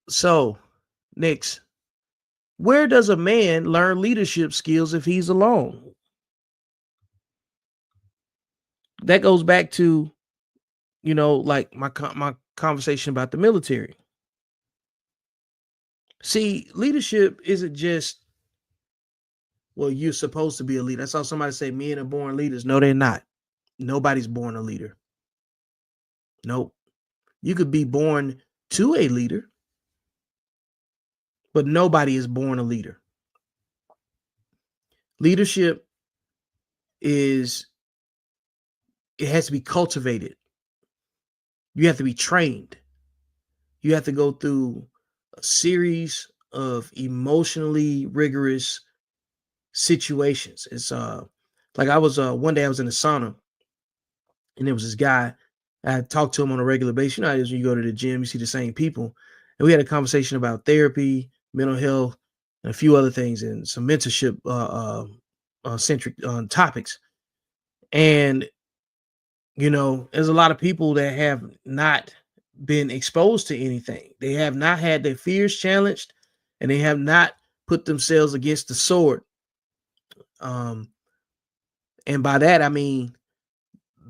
S1: So, next, where does a man learn leadership skills if he's alone? That goes back to, like my conversation about the military. See, leadership isn't just, well, you're supposed to be a leader. I saw somebody say men are born leaders. No, they're not. Nobody's born a leader. Nope. You could be born to a leader, but nobody is born a leader. Leadership it has to be cultivated. You have to be trained. You have to go through a series of emotionally rigorous situations. It's like I was one day I was in a sauna, and there was this guy. I talked to him on a regular basis. You know, as you go to the gym, you see the same people, and we had a conversation about therapy, mental health, and a few other things, and some mentorship centric topics. And there's a lot of people that have not been exposed to anything. They have not had their fears challenged, and they have not put themselves against the sword. And by that, I mean,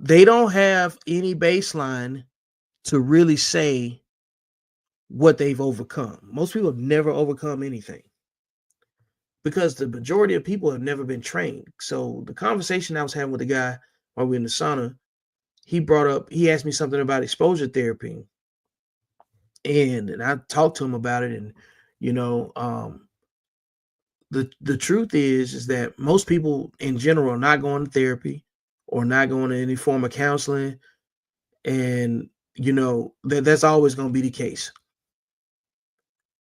S1: they don't have any baseline to really say what they've overcome. Most people have never overcome anything because the majority of people have never been trained. So the conversation I was having with the guy while we were in the sauna, he asked me something about exposure therapy. And I talked to him about it. And, the truth is that most people in general are not going to therapy or not going to any form of counseling. And, that's always going to be the case.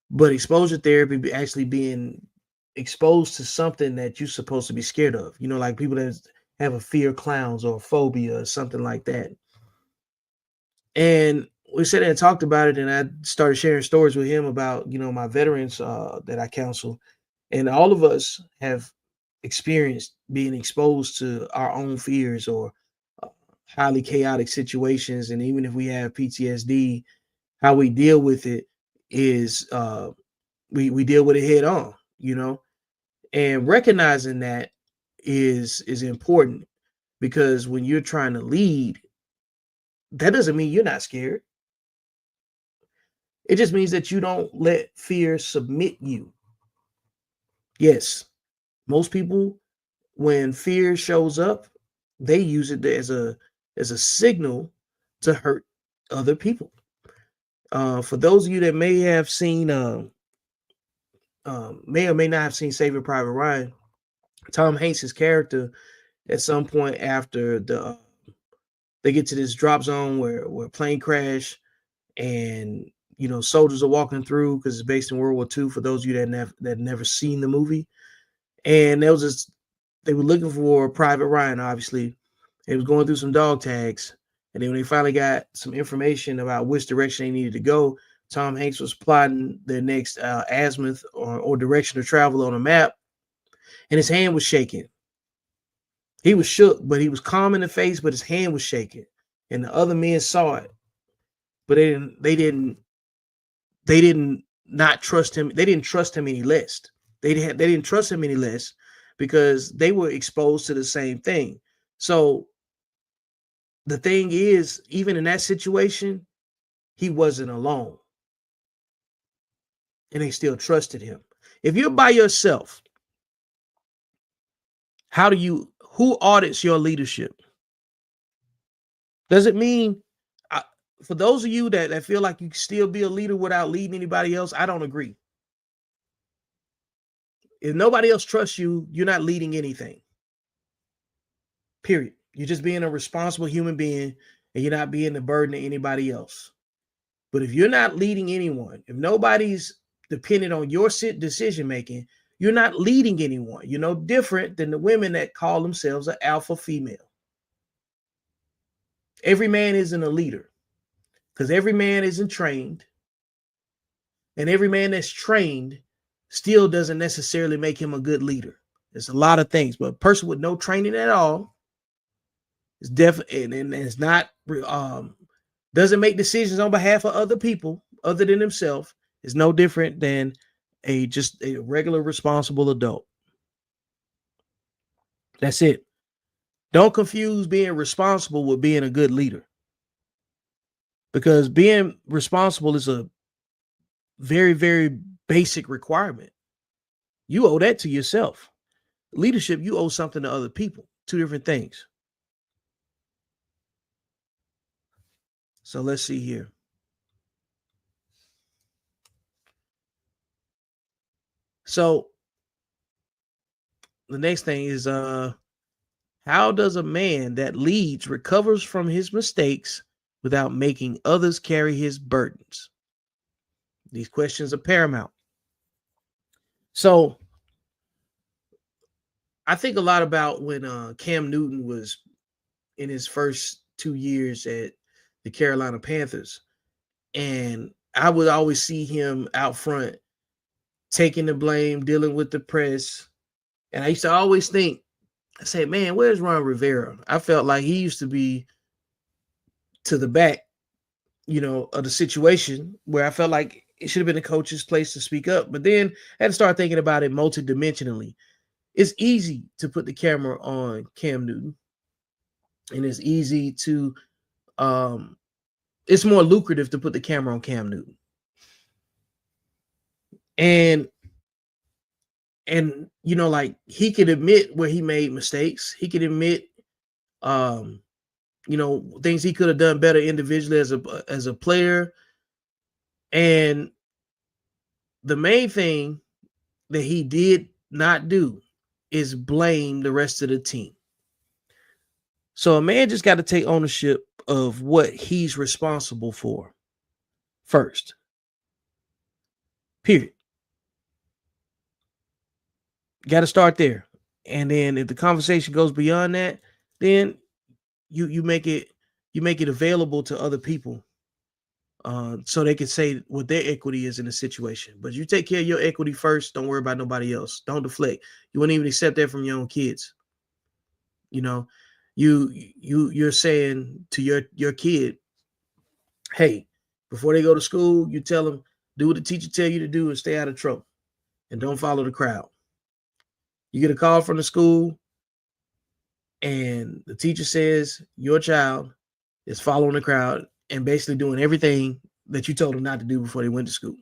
S1: But exposure therapy, actually being exposed to something that you're supposed to be scared of, like people that have a fear of clowns or a phobia or something like that. And we sat there and talked about it, and I started sharing stories with him about, my veterans that I counsel. And all of us have experienced being exposed to our own fears or highly chaotic situations. And even if we have PTSD, how we deal with it is we deal with it head on, and recognizing that is important. Because when you're trying to lead, that doesn't mean you're not scared. It just means that you don't let fear submit you. Yes, most people, when fear shows up, they use it as a signal to hurt other people. For those of you that may have seen, may or may not have seen Saving Private Ryan, Tom Hanks' character at some point after they get to this drop zone where a plane crash, and soldiers are walking through because it's based in World War II. For those of you that never seen the movie, and they were looking for Private Ryan, obviously. They was going through some dog tags, and then when they finally got some information about which direction they needed to go, Tom Hanks was plotting their next azimuth or direction to travel on a map, and his hand was shaking. He was shook, but he was calm in the face, but his hand was shaking. And the other men saw it, but they didn't not trust him. They didn't trust him any less. They didn't trust him any less because they were exposed to the same thing. So the thing is, even in that situation, he wasn't alone. And they still trusted him. If you're by yourself, who audits your leadership? Does it mean, for those of you that feel like you can still be a leader without leading anybody else, I don't agree. If nobody else trusts you, you're not leading anything. Period. You're just being a responsible human being, and you're not being the burden to anybody else. But if you're not leading anyone, if nobody's dependent on your decision making, you're not leading anyone. You're no different than the women that call themselves an alpha female. Every man isn't a leader because every man isn't trained, and every man that's trained still doesn't necessarily make him a good leader. There's a lot of things, but a person with no training at all is definitely and it's not doesn't make decisions on behalf of other people other than himself, is no different than just a regular responsible adult. That's it. Don't confuse being responsible with being a good leader, because being responsible is a very, very basic requirement. You owe that to yourself. Leadership, you owe something to other people. Two different things. So let's see here. So the next thing is how does a man that leads recovers from his mistakes without making others carry his burdens? These questions are paramount. So I think a lot about when Cam Newton was in his first 2 years at the Carolina Panthers, and I would always see him out front taking the blame, dealing with the press. And I used to always think, I said, man, where's Ron Rivera? I felt like he used to be to the back, of the situation, where I felt like it should have been the coach's place to speak up. But then I had to start thinking about it multidimensionally. It's easy to put the camera on Cam Newton, and it's easy to, it's more lucrative to put the camera on Cam Newton. And like, he could admit where he made mistakes. He could admit, things he could have done better individually as a player. And the main thing that he did not do is blame the rest of the team. So a man just got to take ownership of what he's responsible for first. Period. Got to start there. And then if the conversation goes beyond that, then you make it available to other people, so they can say what their equity is in the situation. But you take care of your equity first. Don't worry about nobody else. Don't deflect. You wouldn't even accept that from your own kids. You're saying to your kid, hey, before they go to school, you tell them, do what the teacher tell you to do and stay out of trouble, and don't follow the crowd. You get a call from the school, and the teacher says your child is following the crowd and basically doing everything that you told them not to do before they went to school.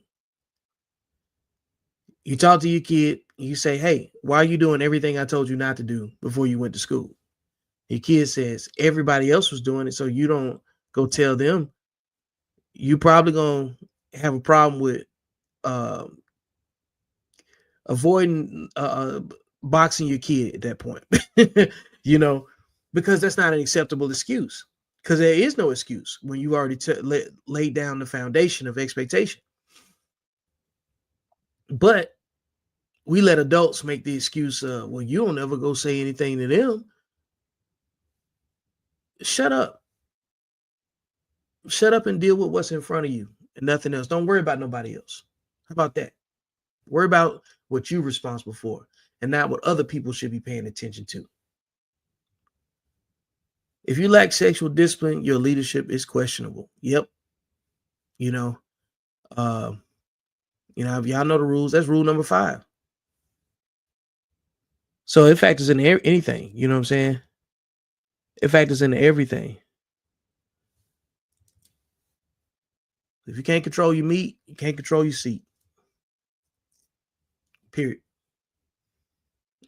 S1: You talk to your kid, you say, hey, why are you doing everything I told you not to do before you went to school? Your kid says everybody else was doing it, so you don't go tell them. You probably gonna have a problem with avoiding boxing your kid at that point, you know, because that's not an acceptable excuse. Because there is no excuse when you already laid down the foundation of expectation. But we let adults make the excuse, well, you don't ever go say anything to them. Shut up. Shut up and deal with what's in front of you and nothing else. Don't worry about nobody else. How about that? Worry about what you're responsible for and not what other people should be paying attention to. If you lack sexual discipline, your leadership is questionable. Yep. You know, if y'all know the rules, that's rule number 5. So it factors in anything, you know what I'm saying? It factors into everything. If you can't control your meat, you can't control your seat. Period.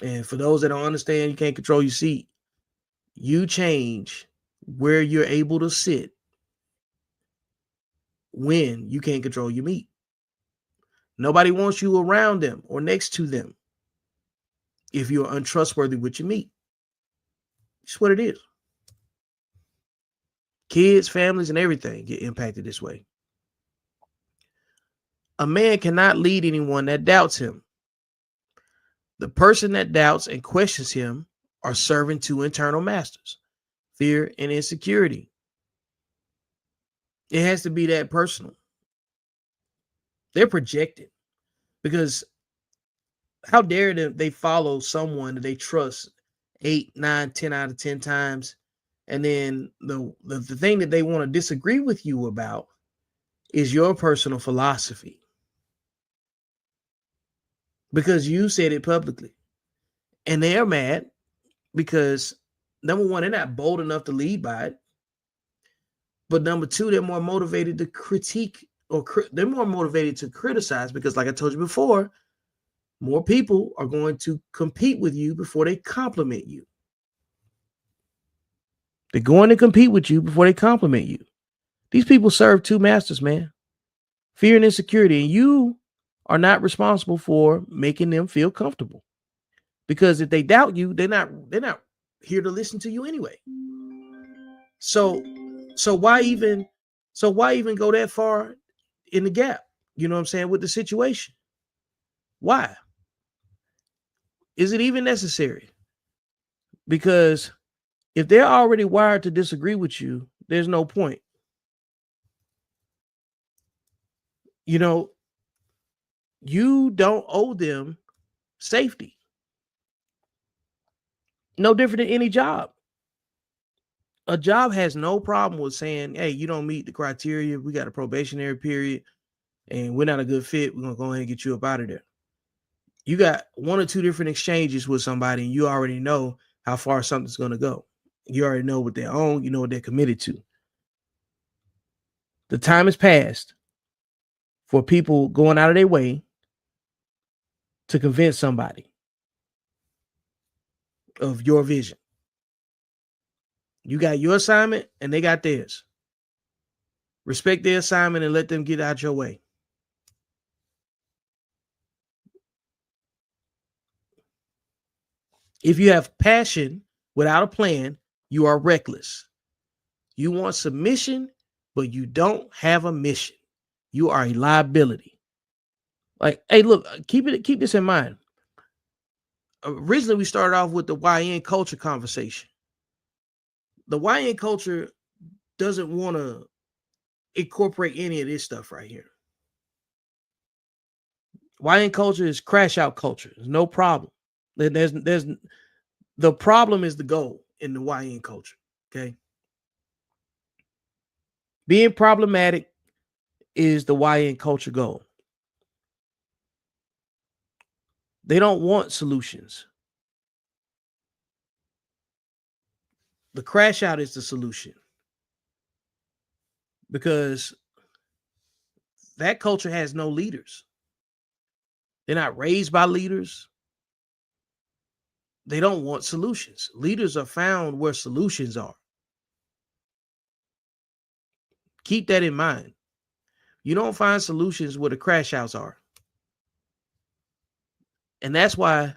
S1: And for those that don't understand, you can't control your seat. You change where you're able to sit when you can't control your meat. Nobody wants you around them or next to them if you're untrustworthy with your meat. It's what it is. Kids, families, and everything get impacted this way. A man cannot lead anyone that doubts him. The person that doubts and questions him are serving 2 internal masters, fear and insecurity. It has to be that personal. They're projected because how dare they follow someone that they trust 8, 9, 10 out of 10 times, and then the thing that they want to disagree with you about is your personal philosophy because you said it publicly. And they're mad because, number one, they're not bold enough to lead by it. But number 2, they're more motivated to critique they're more motivated to criticize because, like I told you before, more people are going to compete with you before they compliment you. They're going to compete with you before they compliment you. These people serve 2 masters, man. Fear and insecurity. And you are not responsible for making them feel comfortable. Because if they doubt you, they're not here to listen to you anyway. So why even go that far in the gap? You know what I'm saying, with the situation? Why? Is it even necessary? Because if they're already wired to disagree with you, there's no point. You know, you don't owe them safety. No different than any job. A job has no problem with saying, hey, you don't meet the criteria. We got a probationary period and we're not a good fit. We're going to go ahead and get you up out of there. You got 1 or 2 different exchanges with somebody and you already know how far something's going to go. You already know what they're on. You know what they're committed to. The time has passed for people going out of their way to convince somebody of your vision. You got your assignment and they got theirs. Respect their assignment and let them get out your way. If you have passion without a plan, you are reckless. You want submission, but you don't have a mission. You are a liability. Like, hey, look, keep this in mind. Originally, we started off with the YN culture conversation. The YN culture doesn't want to incorporate any of this stuff right here. YN culture is crash out culture. There's no problem. There's the problem is the goal in the YN culture. Okay. Being problematic is the YN culture goal. They don't want solutions. The crash out is the solution, because that culture has no leaders. They're not raised by leaders. They don't want solutions. Leaders are found where solutions are. Keep that in mind. You don't find solutions where the crash outs are. And that's why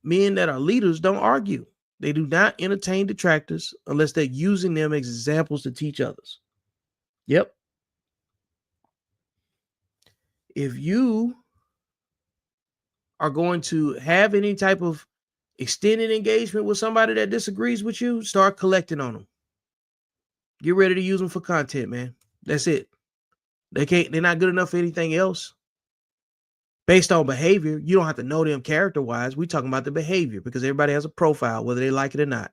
S1: men that are leaders don't argue. They do not entertain detractors unless they're using them as examples to teach others. Yep. If you are going to have any type of extended engagement with somebody that disagrees with you, start collecting on them. Get ready to use them for content, man. That's it. They're not good enough for anything else. Based on behavior, you don't have to know them character-wise. We're talking about the behavior because everybody has a profile, whether they like it or not.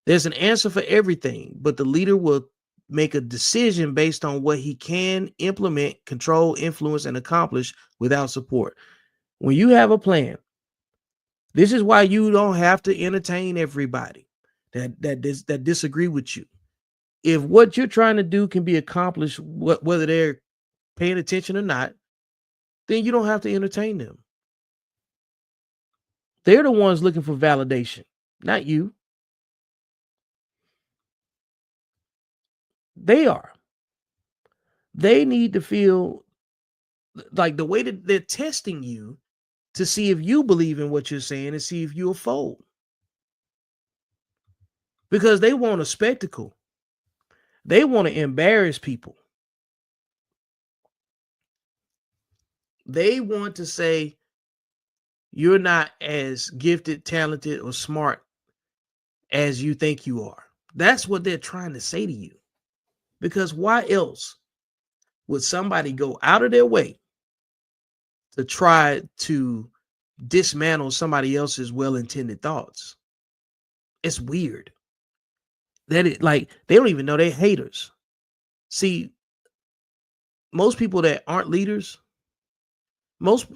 S1: There's an answer for everything, but the leader will make a decision based on what he can implement, control, influence, and accomplish without support. When you have a plan, this is why you don't have to entertain everybody that disagree with you. If what you're trying to do can be accomplished, whether they're paying attention or not, then you don't have to entertain them. They're the ones looking for validation, not you. They are. They need to feel like the way that they're testing you to see if you believe in what you're saying and see if you'll fold. Because they want a spectacle. They want to embarrass people. They want to say you're not as gifted, talented, or smart as you think you are. That's what they're trying to say to you. Because why else would somebody go out of their way to try to dismantle somebody else's well-intended thoughts? It's weird. That it, like, they don't even know they're haters. See, most people that aren't leaders, most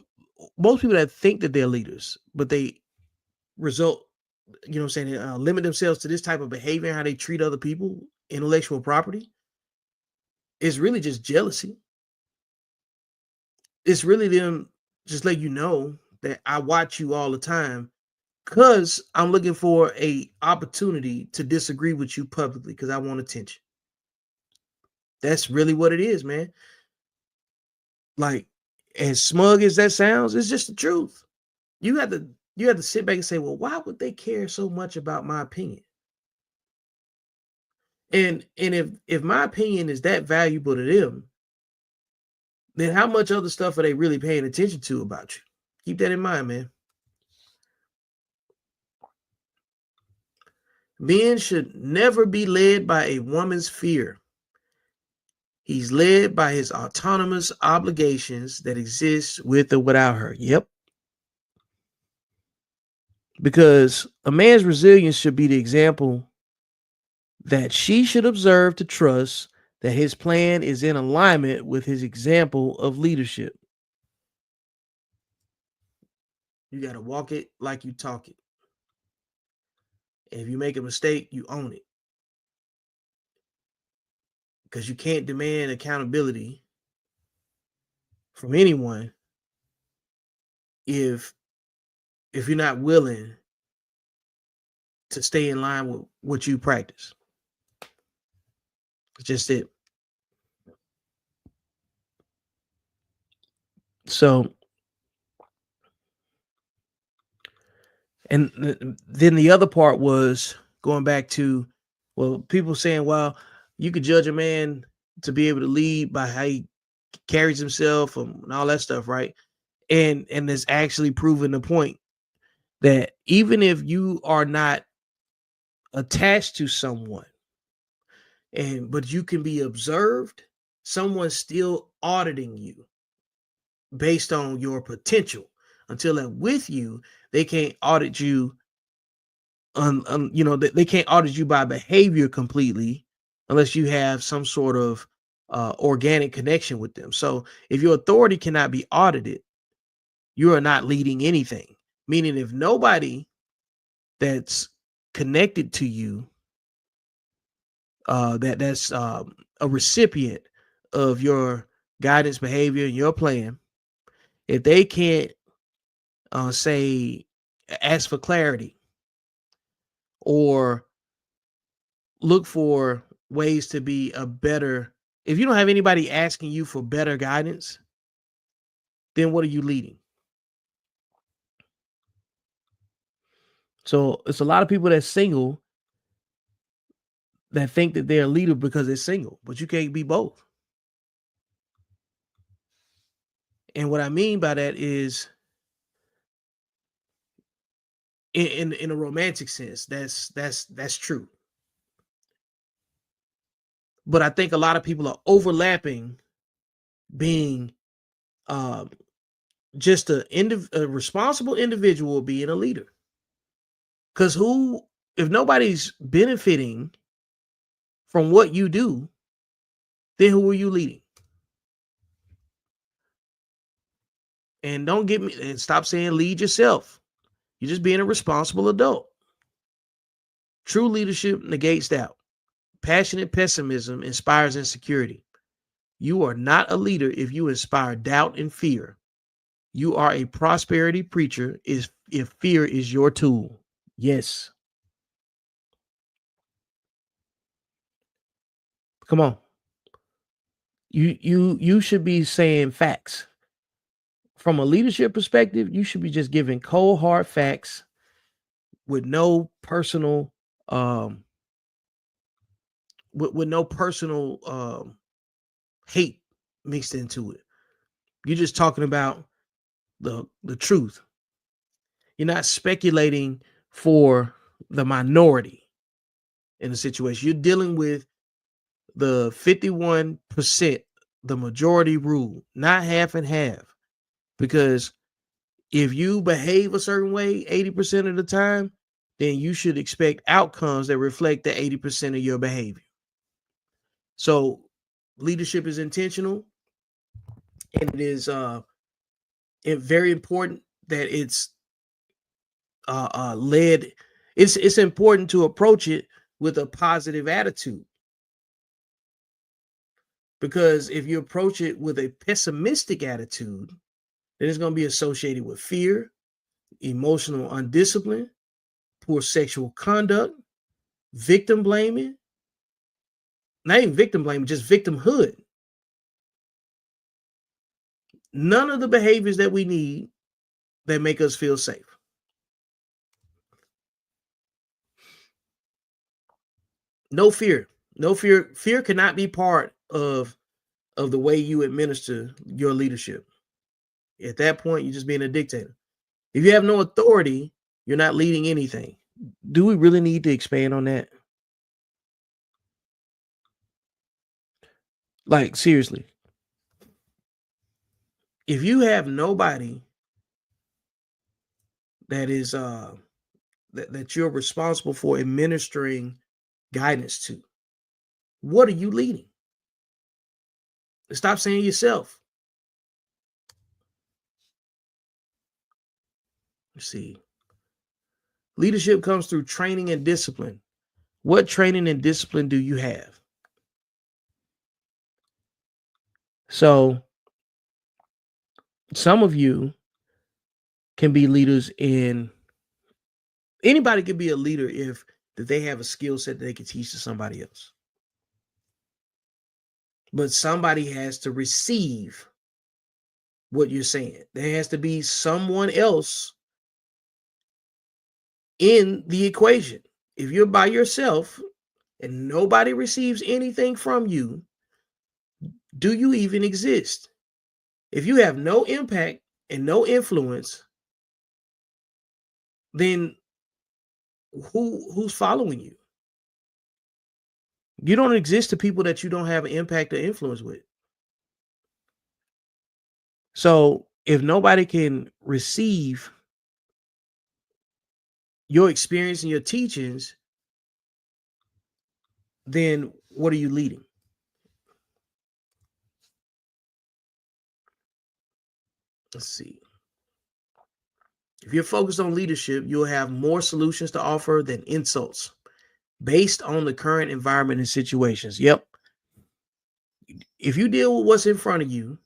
S1: people that think that they're leaders, but they result, limit themselves to this type of behavior, how they treat other people, intellectual property, is really just jealousy. It's really them just let you know that I watch you all the time because I'm looking for a opportunity to disagree with you publicly because I want attention. That's really what it is, man. Like, as smug as that sounds, it's just the truth. You have to sit back and say, well, why would they care so much about my opinion? And if my opinion is that valuable to them, then how much other stuff are they really paying attention to about you? Keep that in mind, man. Men should never be led by a woman's fear. He's led by his autonomous obligations that exist with or without her. Yep. Because a man's resilience should be the example that she should observe to trust that his plan is in alignment with his example of leadership. You got to walk it like you talk it. And if you make a mistake, you own it. Because you can't demand accountability from anyone if you're not willing to stay in line with what you practice. It's just it. So, and then the other part was going back to, well, people saying, well, you could judge a man to be able to lead by how he carries himself and all that stuff, right? And it's actually proven the point that even if you are not attached to someone, but you can be observed, someone's still auditing you based on your potential. Until they're with you, they can't audit you. They can't audit you by behavior completely unless you have some sort of organic connection with them. So if your authority cannot be audited, you are not leading anything. Meaning, if nobody that's connected to you, that's a recipient of your guidance, behavior, and your plan, if they can't say ask for clarity or look for ways to be a better, if you don't have anybody asking you for better guidance, then what are you leading? So it's a lot of people that's single that think that they're a leader because they're single, but you can't be both. And what I mean by that is in a romantic sense, that's true. But I think a lot of people are overlapping being just a responsible individual being a leader. Because if nobody's benefiting from what you do, then who are you leading? And don't get me, and stop saying lead yourself. You're just being a responsible adult. True leadership negates doubt. Passionate pessimism inspires insecurity. You are not a leader if you inspire doubt and fear. You are a prosperity preacher if fear is your tool. Yes. Come on. You should be saying facts. From a leadership perspective, you should be just giving cold hard facts with no personal with no personal hate mixed into it. You're just talking about the truth. You're not speculating for the minority in a situation. You're dealing with the 51%, the majority rule, not half and half. Because if you behave a certain way 80% of the time, then you should expect outcomes that reflect the 80% of your behavior. So leadership is intentional, and it is very important that it's led. It's important to approach it with a positive attitude. Because if you approach it with a pessimistic attitude, then it's going to be associated with fear, emotional undiscipline, poor sexual conduct, victim blaming, not even victim blaming, just victimhood. None of the behaviors that we need that make us feel safe. No fear. No fear. Fear cannot be part of the way you administer your leadership. At that point, you're just being a dictator. If you have no authority, you're not leading anything. Do we really need to expand on that? Like, seriously. If you have nobody that is that you're responsible for administering guidance to, what are you leading? Stop saying yourself. Let's see. Leadership comes through training and discipline. What training and discipline do you have? So some of you can be leaders in, anybody can be a leader if that they have a skill set that they can teach to somebody else. But somebody has to receive what you're saying. There has to be someone else in the equation. If you're by yourself and nobody receives anything from you, do you even exist? If you have no impact and no influence, then who's following you? You don't exist to people that you don't have an impact or influence with. So if nobody can receive your experience and your teachings, then what are you leading? Let's see. If you're focused on leadership, you'll have more solutions to offer than insults based on the current environment and situations. Yep. If you deal with what's in front of you,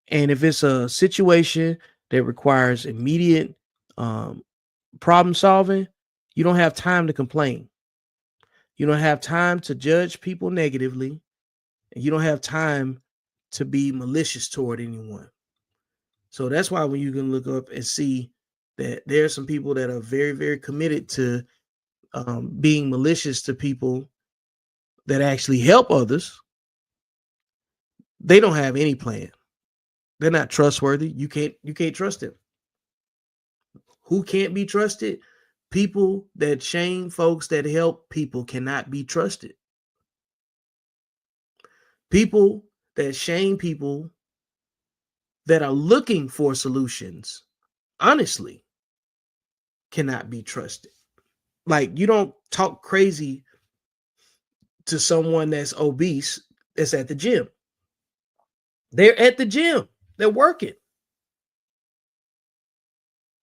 S1: and if it's a situation that requires immediate problem solving, you don't have time to complain. You don't have time to judge people negatively, and you don't have time to be malicious toward anyone. So that's why when you can look up and see that there are some people that are very, very committed to being malicious to people that actually help others, they don't have any plan. They're not trustworthy. You can't trust them. Who can't be trusted? People that shame folks that help people cannot be trusted. People that shame people that are looking for solutions, honestly, cannot be trusted. Like, you don't talk crazy to someone that's obese that's at the gym. They're at the gym. They're working.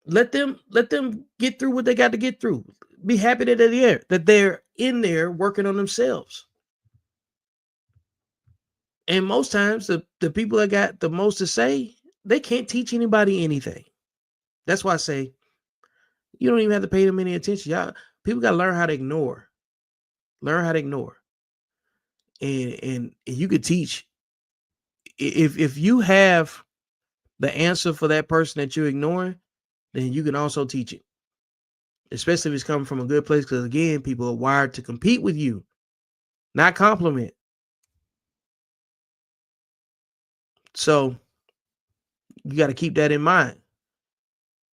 S1: Let them get through what they got to get through. Be happy that they're in there working on themselves. And most times the people that got the most to say, they can't teach anybody anything. That's why I say you don't even have to pay them any attention. Y'all, people got to learn how to ignore. Learn how to ignore. And you could teach. If you have the answer for that person that you're ignoring, then you can also teach it. Especially if it's coming from a good place, because again, people are wired to compete with you, not compliment. So you got to keep that in mind.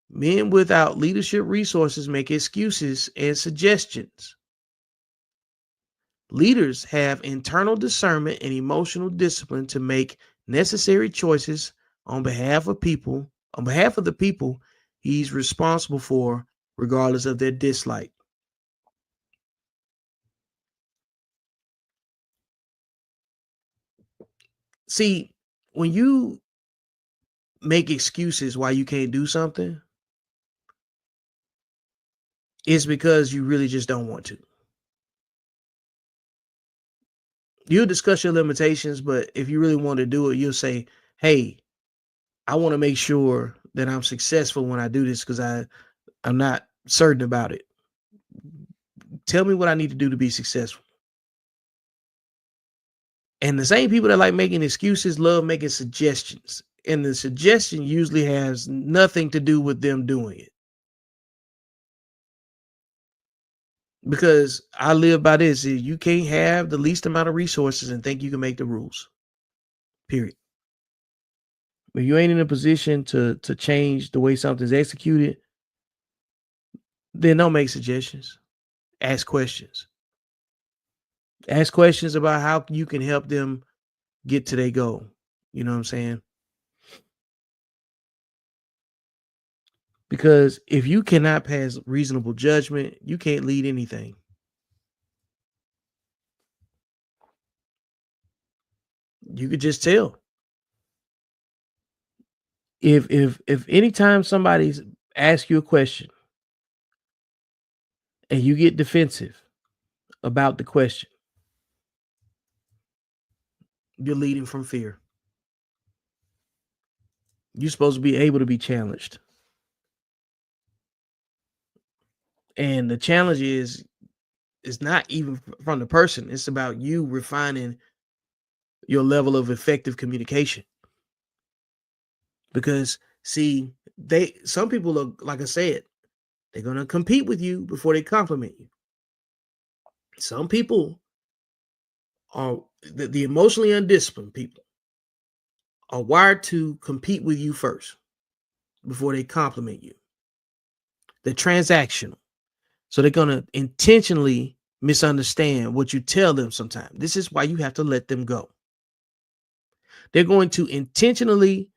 S1: Men without leadership resources make excuses and suggestions. Leaders have internal discernment and emotional discipline to make necessary choices on behalf of the people he's responsible for, regardless of their dislike. See, when you make excuses why you can't do something, it's because you really just don't want to. You'll discuss your limitations, but if you really want to do it, you'll say, hey, I want to make sure that I'm successful when I do this because I'm not certain about it. Tell me what I need to do to be successful. And the same people that like making excuses love making suggestions. And the suggestion usually has nothing to do with them doing it. Because I live by this. You can't have the least amount of resources and think you can make the rules. Period. If you ain't in a position to change the way something's executed, then don't make suggestions. Ask questions. Ask questions about how you can help them get to their goal. You know what I'm saying? Because if you cannot pass reasonable judgment, you can't lead anything. You could just tell. If anytime somebody's ask you a question and you get defensive about the question, you're leading from fear. You're supposed to be able to be challenged. And the challenge is not even from the person. It's about you refining your level of effective communication. Because see, some people are, like I said, they're going to compete with you before they compliment you. Some people are the emotionally undisciplined people are wired to compete with you first before they compliment you. They're transactional. So they're going to intentionally misunderstand what you tell them sometimes. This is why you have to let them go. They're going to intentionally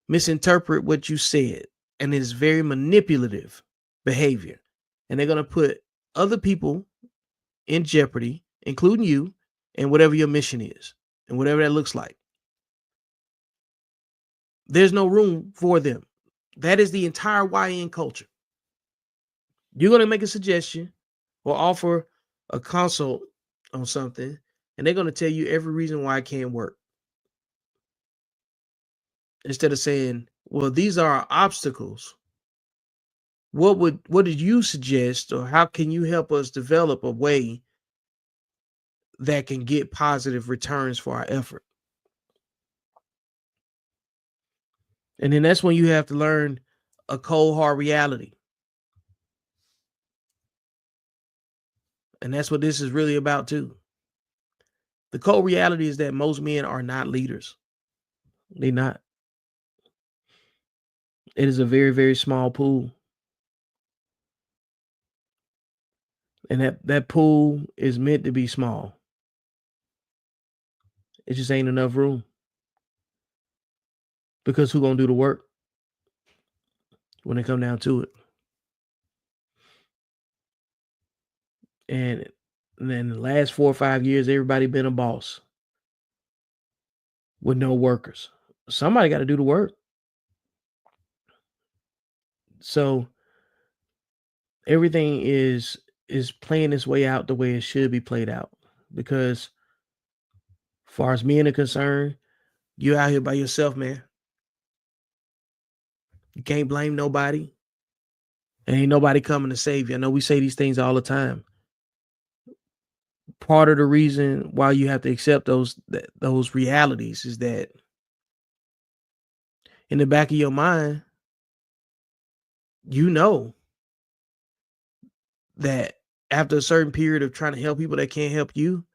S1: misinterpret what you said, and it's very manipulative behavior. And they're going to put other people in jeopardy, including you, and whatever your mission is, and whatever that looks like. There's no room for them. That is the entire YN culture. You're going to make a suggestion or offer a consult on something, and they're going to tell you every reason why it can't work. Instead of saying, well, these are our obstacles. What did you suggest, or how can you help us develop a way that can get positive returns for our effort? And then that's when you have to learn a cold hard reality. And that's what this is really about too. The cold reality is that most men are not leaders. They're not. It is a very, very small pool. And that pool is meant to be small. It just ain't enough room. Because who's going to do the work when it come down to it? And then the last 4 or 5 years, everybody been a boss with no workers. Somebody got to do the work. So everything is playing its way out the way it should be played out. Because as far as men are concerned, you out here by yourself, man. You can't blame nobody. And ain't nobody coming to save you. I know we say these things all the time. Part of the reason why you have to accept those realities is that in the back of your mind, you know that after a certain period of trying to help people that can't help you,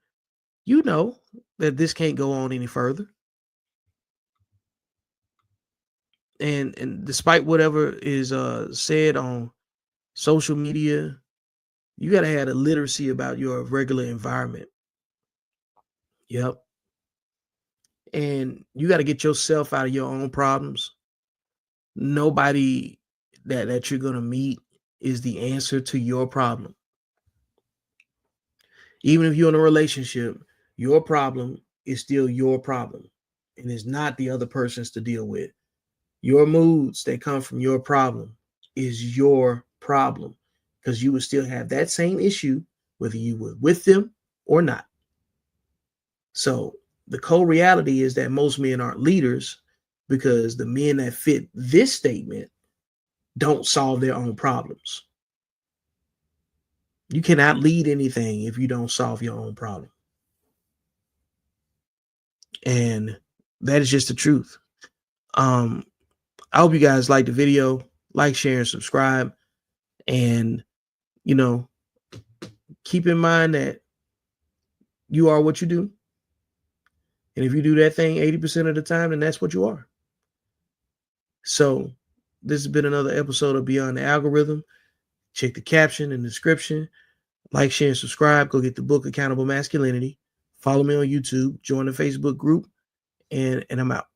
S1: you know that this can't go on any further. And despite whatever is said on social media, you got to have a literacy about your regular environment. Yep. And you got to get yourself out of your own problems. Nobody that you're going to meet is the answer to your problem. Even if you're in a relationship, your problem is still your problem, and it's not the other person's to deal with. Your moods that come from your problem is your problem, because you would still have that same issue whether you were with them or not. So the cold reality is that most men aren't leaders, because the men that fit this statement don't solve their own problems. You cannot lead anything if you don't solve your own problem. And that is just the truth. I hope you guys like the video. Like, share, and subscribe. And, keep in mind that you are what you do. And if you do that thing 80% of the time, then that's what you are. So this has been another episode of Beyond the Algorithm. Check the caption and description. Like, share, and subscribe. Go get the book, Accountable Masculinity. Follow me on YouTube. Join the Facebook group. And I'm out.